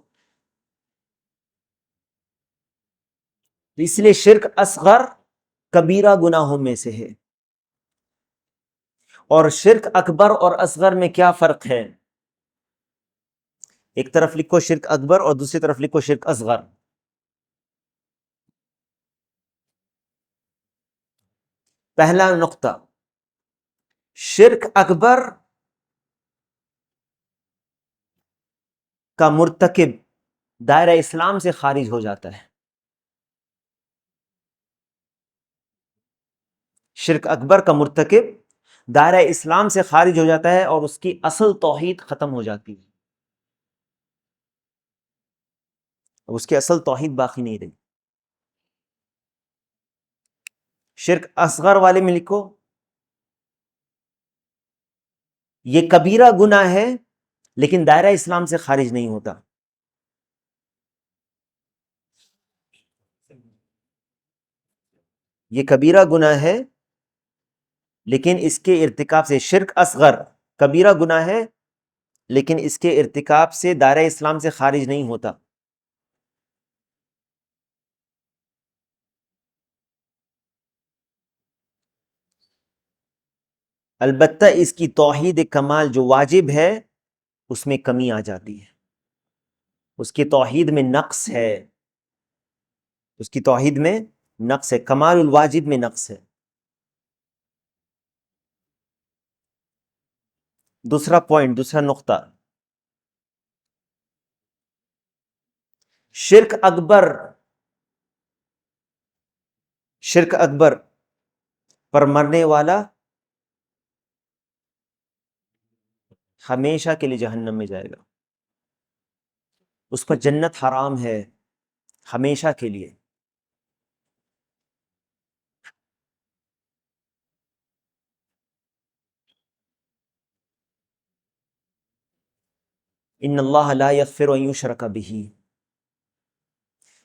تو اس لیے شرک اصغر کبیرہ گناہوں میں سے ہے. اور شرک اکبر اور اصغر میں کیا فرق ہے؟ ایک طرف لکھو شرک اکبر اور دوسری طرف لکھو شرک اصغر. پہلا نقطہ، شرک اکبر کا مرتکب دائرہ اسلام سے خارج ہو جاتا ہے. شرک اکبر کا مرتکب دائرہ اسلام سے خارج ہو جاتا ہے اور اس کی اصل توحید ختم ہو جاتی ہے، اس کی اصل توحید باقی نہیں رہی۔ شرک اصغر والے میں لکھو، یہ کبیرہ گناہ ہے لیکن دائرہ اسلام سے خارج نہیں ہوتا۔ یہ کبیرہ گناہ ہے لیکن اس کے ارتکاب سے، شرک اصغر کبیرہ گناہ ہے لیکن اس کے ارتکاب سے دائرہ اسلام سے خارج نہیں ہوتا۔ البتہ اس کی توحید کمال جو واجب ہے اس میں کمی آ جاتی ہے، اس کی توحید میں نقص ہے، اس کی توحید میں نقص ہے، کمال الواجب میں نقص ہے۔ دوسرا پوائنٹ، دوسرا نقطہ، شرک اکبر، شرک اکبر پر مرنے والا ہمیشہ کے لیے جہنم میں جائے گا، اس پر جنت حرام ہے ہمیشہ کے لیے۔ ان اللہ لا یغفر ان یشرک بہ،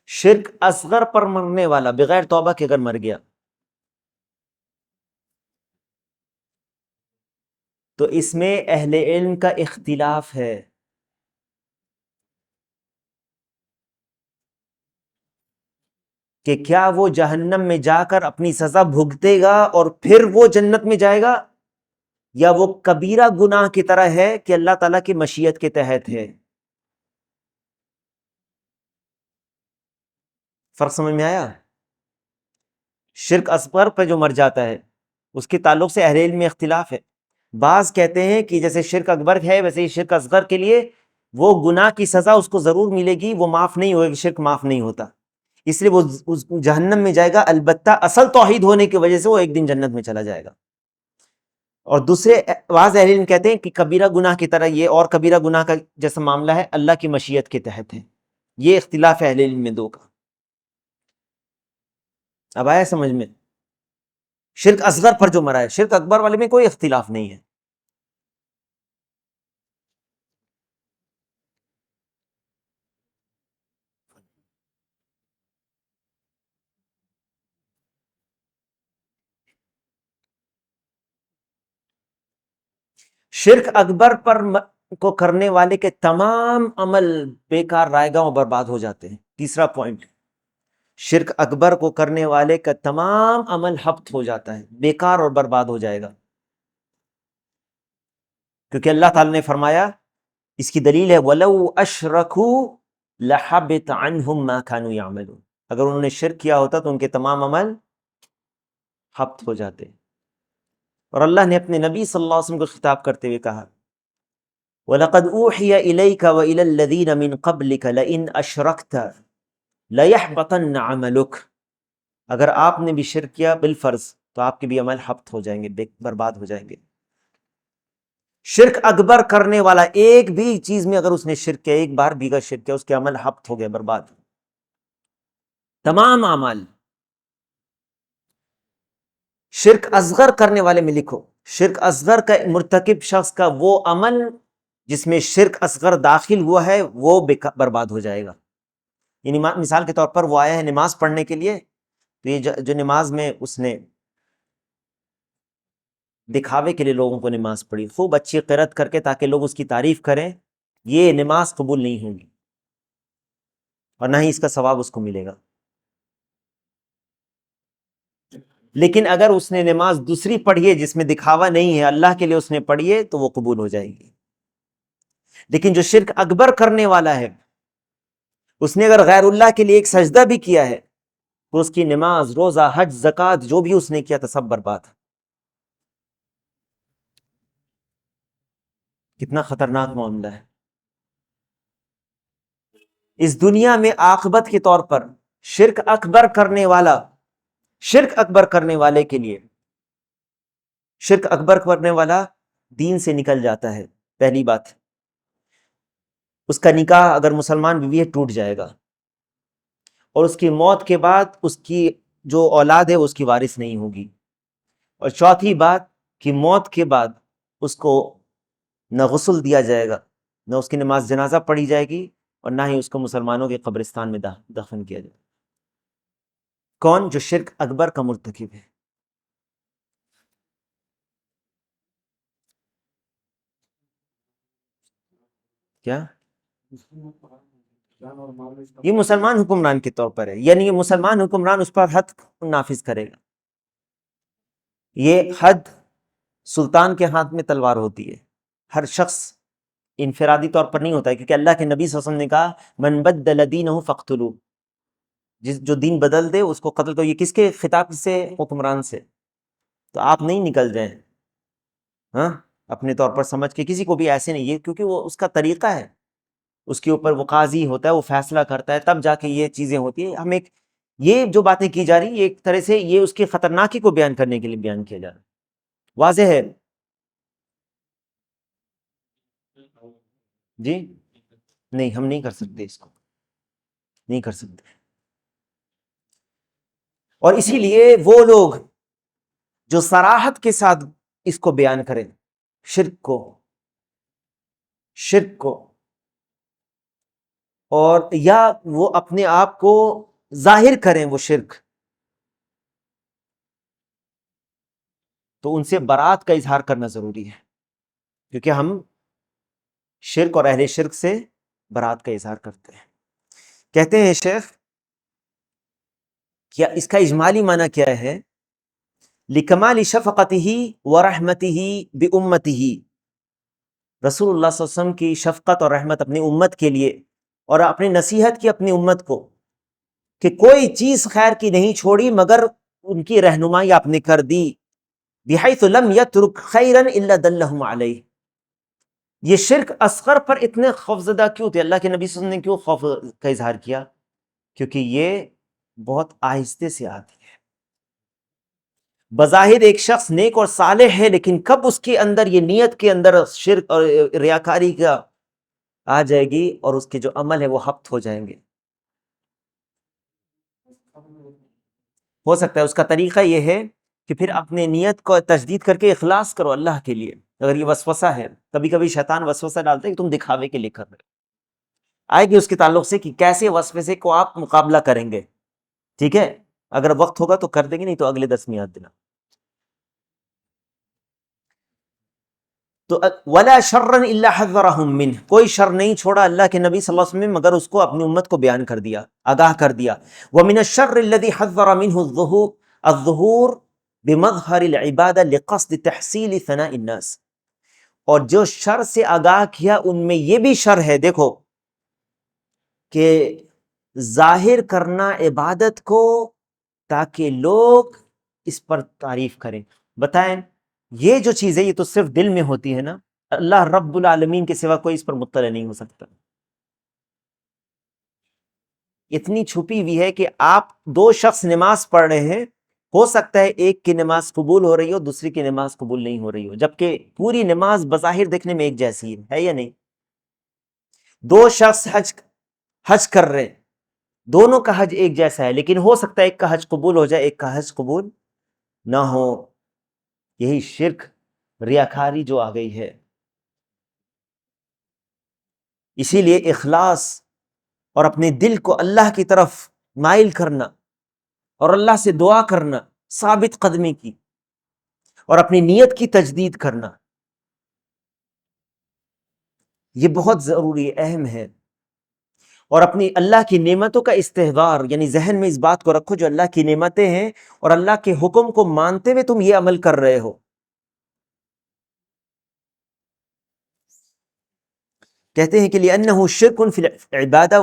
شرک اصغر پر مرنے والا بغیر توبہ کے اگر مر گیا تو اس میں اہل علم کا اختلاف ہے، کہ کیا وہ جہنم میں جا کر اپنی سزا بھگتے گا اور پھر وہ جنت میں جائے گا، یا وہ کبیرہ گناہ کی طرح ہے کہ اللہ تعالیٰ کی مشیت کے تحت ہے۔ فرق سمجھ میں آیا؟ شرک اصغر پہ جو مر جاتا ہے اس کے تعلق سے اہل علم میں اختلاف ہے۔ بعض کہتے ہیں کہ جیسے شرک اکبر ہے ویسے ہی شرک اصغر کے لیے وہ گناہ کی سزا اس کو ضرور ملے گی، وہ معاف نہیں ہوئے گی، شرک معاف نہیں ہوتا، اس لیے وہ جہنم میں جائے گا، البتہ اصل توحید ہونے کی وجہ سے وہ ایک دن جنت میں چلا جائے گا۔ اور دوسرے بعض اہل علم کہتے ہیں کہ کبیرہ گناہ کی طرح یہ اور کبیرہ گناہ کا جیسا معاملہ ہے، اللہ کی مشیت کے تحت ہے۔ یہ اختلاف ہے اہل علم میں دو کا۔ اب آیا سمجھ میں؟ شرک اصغر پر جو مرا ہے، شرک اکبر والے میں کوئی اختلاف نہیں ہے۔ شرک اکبر پر کو کرنے والے کے تمام عمل بیکار، رائے گاں و برباد ہو جاتے ہیں۔ تیسرا پوائنٹ، شرک اکبر کو کرنے والے کا تمام عمل حبط ہو جاتا ہے، بیکار اور برباد ہو جائے گا، کیونکہ اللہ تعالی نے فرمایا، اس کی دلیل ہے وَلَوْ أَشْرَكُوا لَحَبِطَ عَنْهُمْ مَا كَانُوا يَعْمَلُونَ، اگر انہوں نے شرک کیا ہوتا تو ان کے تمام عمل حبط ہو جاتے۔ اور اللہ نے اپنے نبی صلی اللہ علیہ وسلم کو خطاب کرتے ہوئے کہا وَلَقَدْ أُوحِيَ إِلَيْكَ وَإِلَى الَّذِينَ مِن قَبْلِكَ لَئِنْ أَشْرَكْتَ لَيَحْبَطَنَّ عَمَلُكَ، اگر آپ نے بھی شرک کیا بالفرض تو آپ کے بھی عمل حبط ہو جائیں گے، برباد ہو جائیں گے۔ شرک اکبر کرنے والا ایک بھی چیز میں اگر اس نے شرک کیا، ایک بار بھی اگر شرک کیا، اس کے عمل حبط ہو گئے، برباد، تمام اعمال۔ شرک اصغر کرنے والے میں لکھو، شرک اصغر کا مرتکب شخص کا وہ عمل جس میں شرک اصغر داخل ہوا ہے وہ برباد ہو جائے گا۔ یعنی مثال کے طور پر وہ آیا ہے نماز پڑھنے کے لیے، تو یہ جو نماز میں اس نے دکھاوے کے لیے لوگوں کو نماز پڑھی، خوب اچھی قرأت کر کے تاکہ لوگ اس کی تعریف کریں، یہ نماز قبول نہیں ہوگی اور نہ ہی اس کا ثواب اس کو ملے گا۔ لیکن اگر اس نے نماز دوسری پڑھی ہے جس میں دکھاوا نہیں ہے، اللہ کے لیے اس نے پڑھی ہے، تو وہ قبول ہو جائے گی۔ لیکن جو شرک اکبر کرنے والا ہے، اس نے اگر غیر اللہ کے لیے ایک سجدہ بھی کیا ہے تو اس کی نماز، روزہ، حج، زکوٰۃ جو بھی اس نے کیا تھا سب برباد۔ کتنا خطرناک معاملہ ہے۔ اس دنیا میں عاقبت کے طور پر شرک اکبر کرنے والا، شرک اکبر کرنے والے کے لیے شرک اکبر کرنے والا دین سے نکل جاتا ہے، پہلی بات، اس کا نکاح اگر مسلمان بیوی ہے ٹوٹ جائے گا، اور اس کی موت کے بعد اس کی جو اولاد ہے اس کی وارث نہیں ہوگی، اور چوتھی بات کہ موت کے بعد اس کو نہ غسل دیا جائے گا، نہ اس کی نماز جنازہ پڑھی جائے گی، اور نہ ہی اس کو مسلمانوں کے قبرستان میں دفن کیا جائے گا۔ کون؟ جو شرک اکبر کا مرتکب ہے۔ کیا یہ مسلمان حکمران کے طور پر ہے، یعنی یہ مسلمان حکمران اس پر حد نافذ کرے گا۔ یہ حد سلطان کے ہاتھ میں تلوار ہوتی ہے، ہر شخص انفرادی طور پر نہیں ہوتا ہے، کیونکہ اللہ کے نبی صلی اللہ علیہ وسلم نے کہا من بدل دینہ فاقتلوہ، جو دین بدل دے اس کو قتل کرو۔ یہ کس کے خطاب سے؟ حکمران سے۔ تو آپ نہیں نکل جائیں ہاں اپنے طور پر سمجھ کے، کسی کو بھی ایسے نہیں، یہ کیونکہ وہ اس کا طریقہ ہے، اس کے اوپر وہ قاضی ہوتا ہے، وہ فیصلہ کرتا ہے، تب جا کے یہ چیزیں ہوتی ہیں۔ ہم ایک یہ جو باتیں کی جا رہی ہیں ایک طرح سے یہ اس کی خطرناکی کو بیان کرنے کے لیے بیان کیا جا رہا ہے، واضح ہے جی؟ نہیں، ہم نہیں کر سکتے، اس کو نہیں کر سکتے۔ اور اسی لیے وہ لوگ جو صراحت کے ساتھ اس کو بیان کریں، شرک کو اور یا وہ اپنے آپ کو ظاہر کریں وہ شرک، تو ان سے برات کا اظہار کرنا ضروری ہے، کیونکہ ہم شرک اور اہل شرک سے برات کا اظہار کرتے ہیں۔ کہتے ہیں شیخ، کیا اس کا اجمالی معنی کیا ہے؟ لکمال شفقتہ ورحمتہ بامتہ، رسول اللہ صلی اللہ علیہ وسلم کی شفقت اور رحمت اپنی امت کے لیے، اور اپنی نصیحت کی اپنی امت کو کہ کوئی چیز خیر کی نہیں چھوڑی مگر ان کی رہنمائی آپ نے کر دی، بحیث لم یترک خیرا الا دلہم علیہ۔ یہ شرک اصغر پر اتنے خوفزدہ کیوں تھے؟ اللہ کے نبی صلی اللہ علیہ وسلم نے کیوں خوف کا اظہار کیا؟ کیونکہ یہ بہت آہستے سے آتی ہے۔ بظاہر ایک شخص نیک اور صالح ہے، لیکن کب اس کے اندر یہ نیت کے اندر شرک اور ریاکاری کا آ جائے گی اور اس کے جو عمل ہے وہ ہبط ہو جائیں گے۔ ہو سکتا ہے اس کا طریقہ یہ ہے کہ پھر اپنے نیت کو تجدید کر کے اخلاص کرو اللہ کے لیے۔ اگر یہ وسوسہ ہے، کبھی کبھی شیطان وسوسہ ڈالتا ہے کہ تم دکھاوے کے لیے کر رہے ہو، آئے گی اس کے تعلق سے کہ کیسے وسوسے کو آپ مقابلہ کریں گے، ٹھیک ہے؟ اگر وقت ہوگا تو کر دیں گے، نہیں تو اگلے درس میں یاد دینا۔ تو ولا شرا الا حذرهم منه، کوئی شر نہیں چھوڑا اللہ کے نبی صلی اللہ علیہ وسلم مگر اس کو اپنی امت کو بیان کر دیا، آگاہ کر دیا۔ ومن الشر الذي حذر منه الظهور بمظهر العبادة لقصد تحصيل ثناء الناس، اور جو شر سے آگاہ کیا ان میں یہ بھی شر ہے، دیکھو، کہ ظاہر کرنا عبادت کو تاکہ لوگ اس پر تعریف کریں۔ بتائیں یہ جو چیز ہے یہ تو صرف دل میں ہوتی ہے نا، اللہ رب العالمین کے سوا کوئی اس پر مطلع نہیں ہو سکتا۔ اتنی چھپی ہوئی ہے کہ آپ دو شخص نماز پڑھ رہے ہیں، ہو سکتا ہے ایک کی نماز قبول ہو رہی ہو دوسری کی نماز قبول نہیں ہو رہی ہو، جبکہ پوری نماز بظاہر دیکھنے میں ایک جیسی ہے یا نہیں؟ دو شخص حج کر رہے ہیں، دونوں کا حج ایک جیسا ہے، لیکن ہو سکتا ہے ایک کا حج قبول ہو جائے ایک کا حج قبول نہ ہو۔ یہی شرک، ریاکاری جو آ گئی ہے۔ اسی لیے اخلاص اور اپنے دل کو اللہ کی طرف مائل کرنا اور اللہ سے دعا کرنا، ثابت قدمی کی، اور اپنی نیت کی تجدید کرنا، یہ بہت ضروری اہم ہے۔ اور اپنی اللہ کی نعمتوں کا استحضار، یعنی ذہن میں اس بات کو رکھو جو اللہ کی نعمتیں ہیں اور اللہ کے حکم کو مانتے ہوئے تم یہ عمل کر رہے ہو۔ کہتے ہیں کہ لِأَنَّهُ شِرْكٌ فِي الْعِبَادَةِ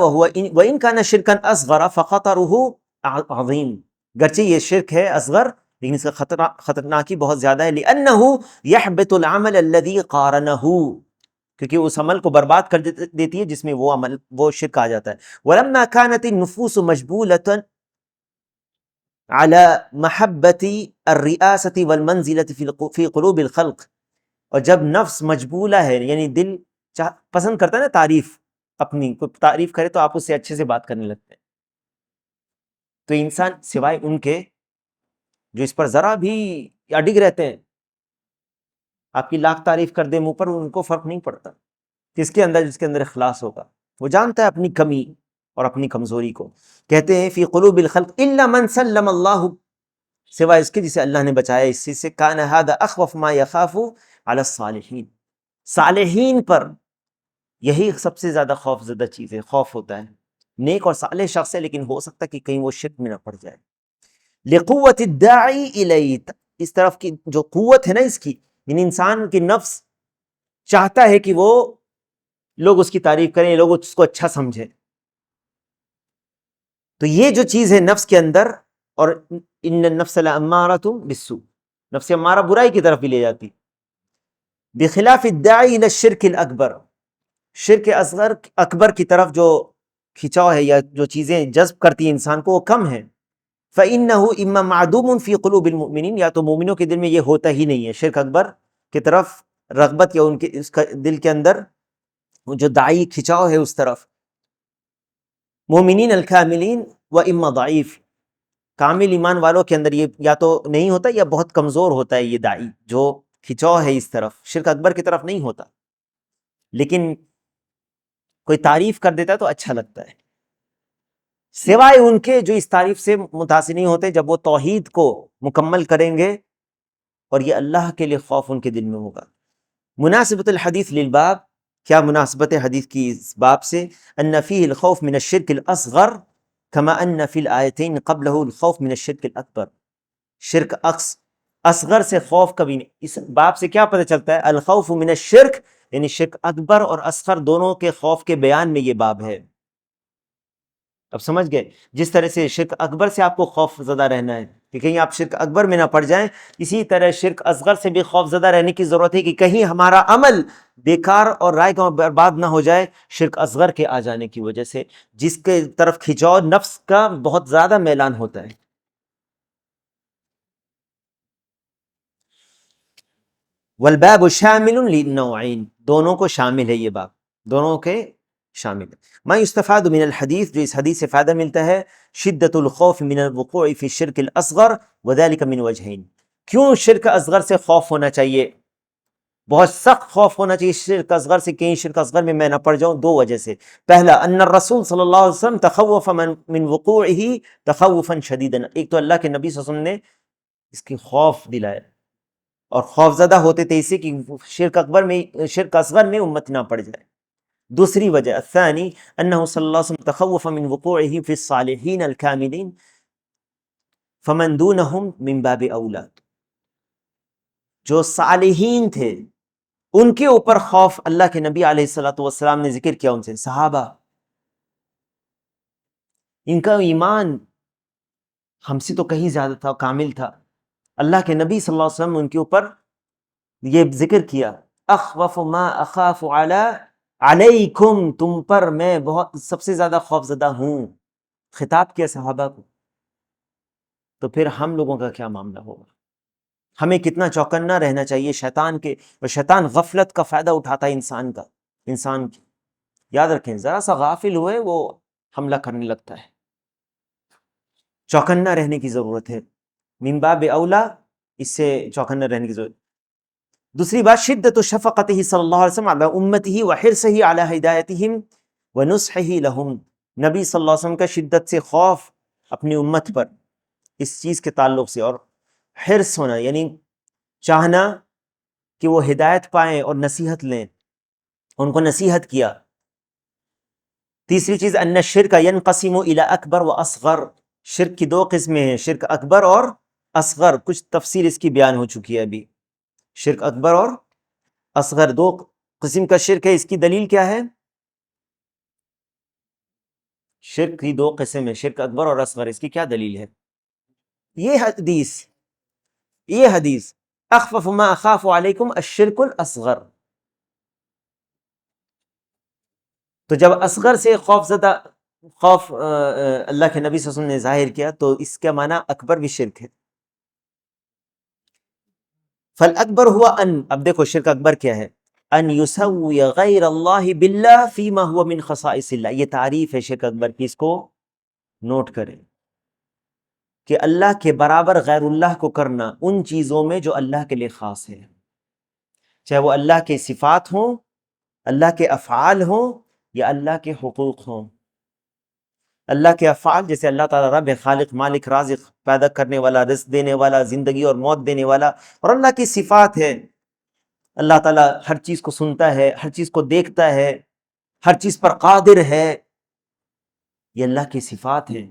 وَإِنْ كَانَ شِرْكًا أَصْغَرَ فَخَطَرُهُ عَظِيمٌ، گرچہ یہ شرک ہے اصغر لیکن اس کا خطرناکی بہت زیادہ ہے۔ لِأَنَّهُ يَحْبِطُ الْعَمَلَ الَّذِي قَارَنَهُ، کیونکہ اس عمل کو برباد کر دیتی ہے جس میں وہ شرک آ جاتا ہے۔ وَلَمَّا كَانَتِ النُّفُوسُ مَجْبُولَةً على محبت الرئاسة والمنزلة في قلوب الخلق. اور جب نفس مجبولہ ہے یعنی دل پسند کرتا ہے نا تعریف، اپنی کوئی تعریف کرے تو آپ اس سے اچھے سے بات کرنے لگتے ہیں، تو انسان سوائے ان کے جو اس پر ذرا بھی اڈگ رہتے ہیں، آپ کی لاکھ تعریف کر دیں منہ پر، ان کو فرق نہیں پڑتا. کس کے اندر؟ جس کے اندر اخلاص ہوگا، وہ جانتا ہے اپنی کمی اور اپنی کمزوری کو. کہتے ہیں فی قلوب الخلق الا من سلم اللہ، سوائے اس کے جسے اللہ نے بچایا اس چیز سے. کان ھذا اخوف ما یخاف علی الصالحین، صالحین پر یہی سب سے زیادہ خوف زدہ چیز ہے، خوف ہوتا ہے. نیک اور صالح شخص ہے لیکن ہو سکتا ہے کہ کہیں وہ شرک میں نہ پڑ جائے. لقوت الداعی الیہ، اس طرف کی جو قوت ہے نا اس کی، یعنی انسان کی نفس چاہتا ہے کہ وہ لوگ اس کی تعریف کریں، لوگ اس کو اچھا سمجھیں. تو یہ جو چیز ہے نفس کے اندر، اور ان النفس لامارۃ بالسوء، نفس امارہ برائی کی طرف بھی لے جاتی. بخلاف الداعی الی الشرک الاکبر، شرک اصغر اکبر کی طرف جو کھچاؤ ہے یا جو چیزیں جذب کرتی ہیں انسان کو وہ کم ہے. فإنه اما معدوم فی قلوب المؤمنین، یا تو مومنوں کے دل میں یہ ہوتا ہی نہیں ہے شرک اکبر کی طرف رغبت، یا ان کے اس کا دل کے اندر جو داعی کھچاؤ ہے اس طرف. مومنین الکاملین و اما ضعیف، کامل ایمان والوں کے اندر یہ یا تو نہیں ہوتا یا بہت کمزور ہوتا ہے، یہ داعی جو کھچاؤ ہے اس طرف شرک اکبر کی طرف نہیں ہوتا، لیکن کوئی تعریف کر دیتا ہے تو اچھا لگتا ہے. سوائے ان کے جو اس تعریف سے متاثر نہیں ہوتے، جب وہ توحید کو مکمل کریں گے اور یہ اللہ کے لیے خوف ان کے دل میں ہوگا. مناسبت الحدیث للباب، کیا مناسبت حدیث کی اس باب سے؟ ان فیہ الخوف من الشرک الاصغر کما ان فی الآیتین قبلہ الخوف من الشرک الاکبر. شرک اصغر سے خوف کبھی نہیں. اس باب سے کیا پتہ چلتا ہے؟ الخوف من الشرک، یعنی شرک اکبر اور اصغر دونوں کے خوف کے بیان میں یہ باب ہے. اب سمجھ گئے؟ جس طرح سے شرک اکبر سے آپ کو خوف زدہ رہنا ہے کہ کہیں آپ شرک اکبر میں نہ پڑ جائیں، اسی طرح شرک اصغر سے بھی خوف زدہ رہنے کی ضرورت ہے کہ کہیں ہمارا عمل بیکار اور رائے کا برباد نہ ہو جائے شرک اصغر کے آ جانے کی وجہ سے، جس کے طرف کھچاؤ نفس کا بہت زیادہ میلان ہوتا ہے. والباب شامل للنوعین، دونوں کو شامل ہے یہ باب، دونوں کے شامل ہے. ما یستفاد من الحدیث، جو اس حدیث سے فائدہ ملتا ہے، شدت الخوف من الوقوع فی الشرک الاصغر وذلك من وجہین. کیوں شرک اصغر سے خوف ہونا چاہیے، بہت سخت خوف ہونا چاہیے شرک اصغر سے، کہیں شرک اصغر میں نہ پڑ جاؤں؟ دو وجہ سے. پہلا، ان الرسول صلی اللہ علیہ وسلم تخوف من وقوعہ تخوفا شدیدا، ایک تو اللہ کے نبی صلی اللہ علیہ وسلم نے اس کی خوف دلایا اور خوف زدہ ہوتے تھے اس سے کہ شرک اصغر میں امت نہ پڑ جائے. دوسری وجہ، الثانی انہ صلی اللہ علیہ وسلم تخوف من وقوعہ فی الصالحین الکاملین فمن دونہم من باب اولا، جو صالحین تھے ان کے اوپر خوف اللہ کے نبی علیہ الصلوۃ والسلام نے ذکر کیا ان سے. صحابہ، ان کا ایمان ہم سے تو کہیں زیادہ تھا، کامل تھا. اللہ کے نبی صلی اللہ علیہ وسلم ان کے اوپر یہ ذکر کیا، اخوف ما اخاف علیکم، تم پر میں بہت سب سے زیادہ خوف زدہ ہوں، خطاب کیا صحابہ کو. تو پھر ہم لوگوں کا کیا معاملہ ہوگا؟ ہمیں کتنا چوکنا رہنا چاہیے شیطان کے، اور شیطان غفلت کا فائدہ اٹھاتا ہے انسان کی. یاد رکھیں، ذرا سا غافل ہوئے وہ حملہ کرنے لگتا ہے. چوکنا رہنے کی ضرورت ہے، من باب اولا اس سے چوکنا رہنے کی ضرورت. دوسری بات، شدت شفقتہ صلی اللہ علیہ وسلم علی امتہ وحرصہ علی ہدایتہم ونصحہ لہم، نبی صلی اللہ علیہ وسلم کا شدت سے خوف اپنی امت پر اس چیز کے تعلق سے، اور حرص ہونا یعنی چاہنا کہ وہ ہدایت پائیں اور نصیحت لیں، ان کو نصیحت کیا. تیسری چیز، ان الشرک ینقسم الی اکبر و اصغر، شرک کی دو قسمیں ہیں، شرک اکبر اور اصغر. کچھ تفصیل اس کی بیان ہو چکی ہے ابھی. شرک اکبر اور اصغر دو قسم کا شرک ہے. اس کی دلیل کیا ہے؟ شرک کی دو قسم ہے، شرک اکبر اور اصغر، اس کی کیا دلیل ہے؟ یہ حدیث اخفف ما اخاف علیکم الشرک الاصغر. تو جب اصغر سے خوف زدہ خوف اللہ کے نبی صلی اللہ علیہ وسلم نے ظاہر کیا، تو اس کا معنی اکبر بھی شرک ہے۔ فالاکبر ہوا ان، اب دیکھو شرک اکبر کیا ہے، ان یسوی غیر اللہ باللہ فیما ہوا من خصائص اللہ، یہ تعریف ہے شرک اکبر کی، اس کو نوٹ کریں، کہ اللہ کے برابر غیر اللہ کو کرنا ان چیزوں میں جو اللہ کے لیے خاص ہے، چاہے وہ اللہ کے صفات ہوں، اللہ کے افعال ہوں، یا اللہ کے حقوق ہوں۔ اللہ کے افعال جیسے اللہ تعالیٰ رب ہے، خالق، مالک، رازق، پیدا کرنے والا، رزق دینے والا، زندگی اور موت دینے والا، اور اللہ کی صفات ہے، اللہ تعالیٰ ہر چیز کو سنتا ہے، ہر چیز کو دیکھتا ہے، ہر چیز پر قادر ہے، یہ اللہ کی صفات ہیں۔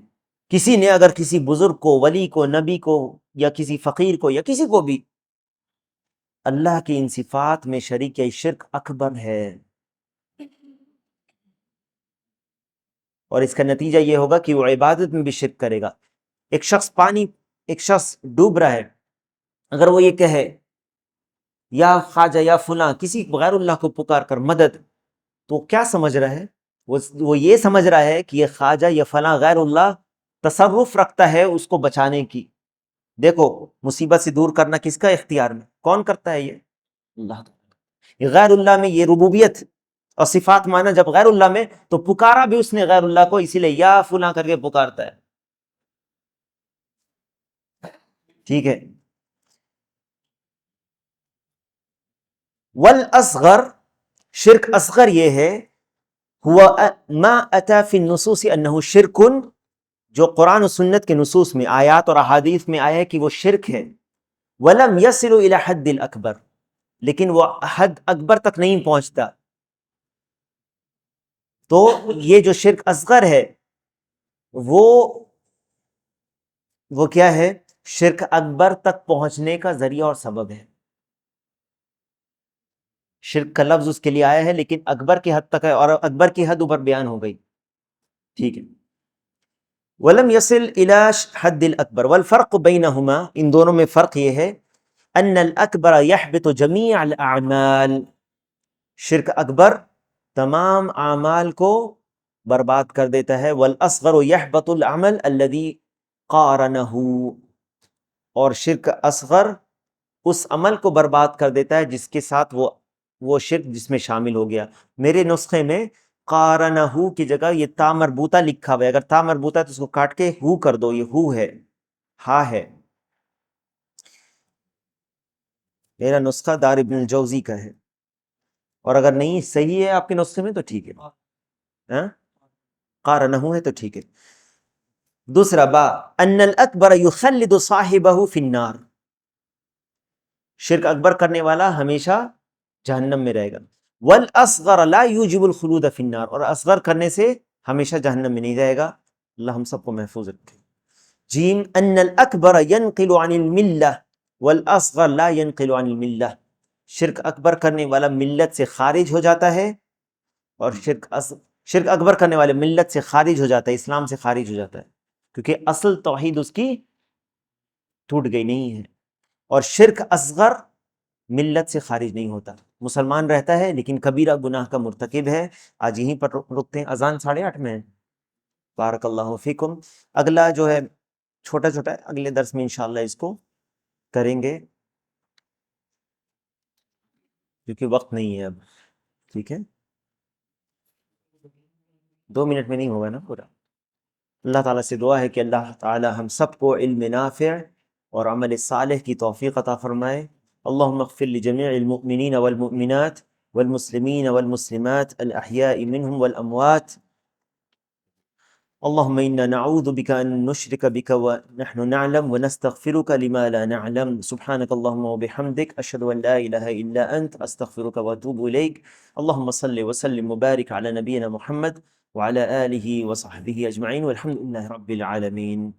کسی نے اگر کسی بزرگ کو، ولی کو، نبی کو، یا کسی فقیر کو، یا کسی کو بھی اللہ کی ان صفات میں شریک کیا، شرک اکبر ہے، اور اس کا نتیجہ یہ ہوگا کہ وہ عبادت میں بھی شرک کرے گا۔ ایک شخص ڈوب رہا ہے، اگر وہ یہ کہے یا خواجہ یا فلاں، کسی غیر اللہ کو پکار کر مدد، تو کیا سمجھ رہا ہے؟ وہ یہ سمجھ رہا ہے کہ یہ خواجہ یا فلاں غیر اللہ تصرف رکھتا ہے اس کو بچانے کی۔ دیکھو مصیبت سے دور کرنا کس کا اختیار میں، کون کرتا ہے؟ یہ اللہ تعالیٰ۔ یہ غیر اللہ میں یہ ربوبیت اور صفات مانا جب غیر اللہ میں، تو پکارا بھی اس نے غیر اللہ کو، اسی لیے یا فلاں کر کے پکارتا ہے، ٹھیک ہے۔ والاصغر، شرک اصغر یہ ہے، ہوا ما اتا فی النصوص انہ شرک، جو قرآن و سنت کے نصوص میں، آیات اور احادیث میں آیا ہے کہ وہ شرک ہے، ولم یصل الی حد الاکبر، لیکن وہ حد اکبر تک نہیں پہنچتا۔ تو یہ جو شرک اصغر ہے وہ کیا ہے؟ شرک اکبر تک پہنچنے کا ذریعہ اور سبب ہے۔ شرک کا لفظ اس کے لیے آیا ہے لیکن اکبر کی حد تک ہے، اور اکبر کی حد اوپر بیان ہو گئی، ٹھیک ہے۔ ولم يصل الى حد الاکبر والفرق بینہما، ان دونوں میں فرق یہ ہے، ان الاکبر يحبط جمیع الاعمال، شرک اکبر تمام اعمال کو برباد کر دیتا ہے، والاصغر يحبط العمل الذي قارنہ، اور شرک اصغر اس عمل کو برباد کر دیتا ہے جس کے ساتھ وہ شرک جس میں شامل ہو گیا۔ میرے نسخے میں قارنہ کی جگہ یہ تا مربوطہ لکھا ہوا ہے، اگر تا مربوطہ ہے تو اس کو کاٹ کے ہو کر دو، یہ ہو ہے، ہا ہے۔ میرا نسخہ دار ابن الجوزی کا ہے، اور اگر نہیں صحیح ہے آپ کے نسخے میں تو ٹھیک ہے، ہاں قارنہ ہے تو ٹھیک ہے۔ دوسرا با ان الاکبر یخلد صاحبہ فی النار، شرک اکبر کرنے والا ہمیشہ جہنم میں رہے گا، والاصغر لا یوجب الخلود فی النار، اور اصغر کرنے سے ہمیشہ جہنم میں نہیں جائے گا، اللہ ہم سب کو محفوظ رکھے۔ جیم ان الاکبر ینقل عن الملہ والاصغر لا ینقل عن الملہ، شرک اکبر کرنے والا ملت سے خارج ہو جاتا ہے، اور شرک اکبر کرنے والے ملت سے خارج ہو جاتا ہے، اسلام سے خارج ہو جاتا ہے، کیونکہ اصل توحید اس کی ٹوٹ گئی نہیں ہے، اور شرک اصغر ملت سے خارج نہیں ہوتا، مسلمان رہتا ہے لیکن کبیرہ گناہ کا مرتکب ہے۔ آج یہیں پر رکتے ہیں، اذان 8:30 میں ہے۔ بارک اللہ فیکم۔ اگلا جو ہے چھوٹا چھوٹا ہے، اگلے درس میں انشاءاللہ اس کو کریں گے، کیونکہ وقت نہیں ہے اب، ٹھیک ہے، 2 منٹ میں نہیں ہوگا نا پورا۔ اللہ تعالیٰ سے دعا ہے کہ اللہ تعالیٰ ہم سب کو علم نافع اور عمل صالح کی توفیق عطا فرمائے۔ اللہم اغفر لجمیع المؤمنین والمؤمنات والمسلمین والمسلمات الاحیاء منہم والاموات، اللہم انا نعوذ بک ان نشرک بک ونحن نعلم ونستغفرک لما لا نعلم، سبحانک اللہم وبحمدک، اشہد ان لا الہ الا انت، استغفرک واتوب الیک۔ اللہم صل وسلم وبارک علی نبینا محمد وعلى آلہ وصحبہ اجمعین، والحمد للہ رب العالمین۔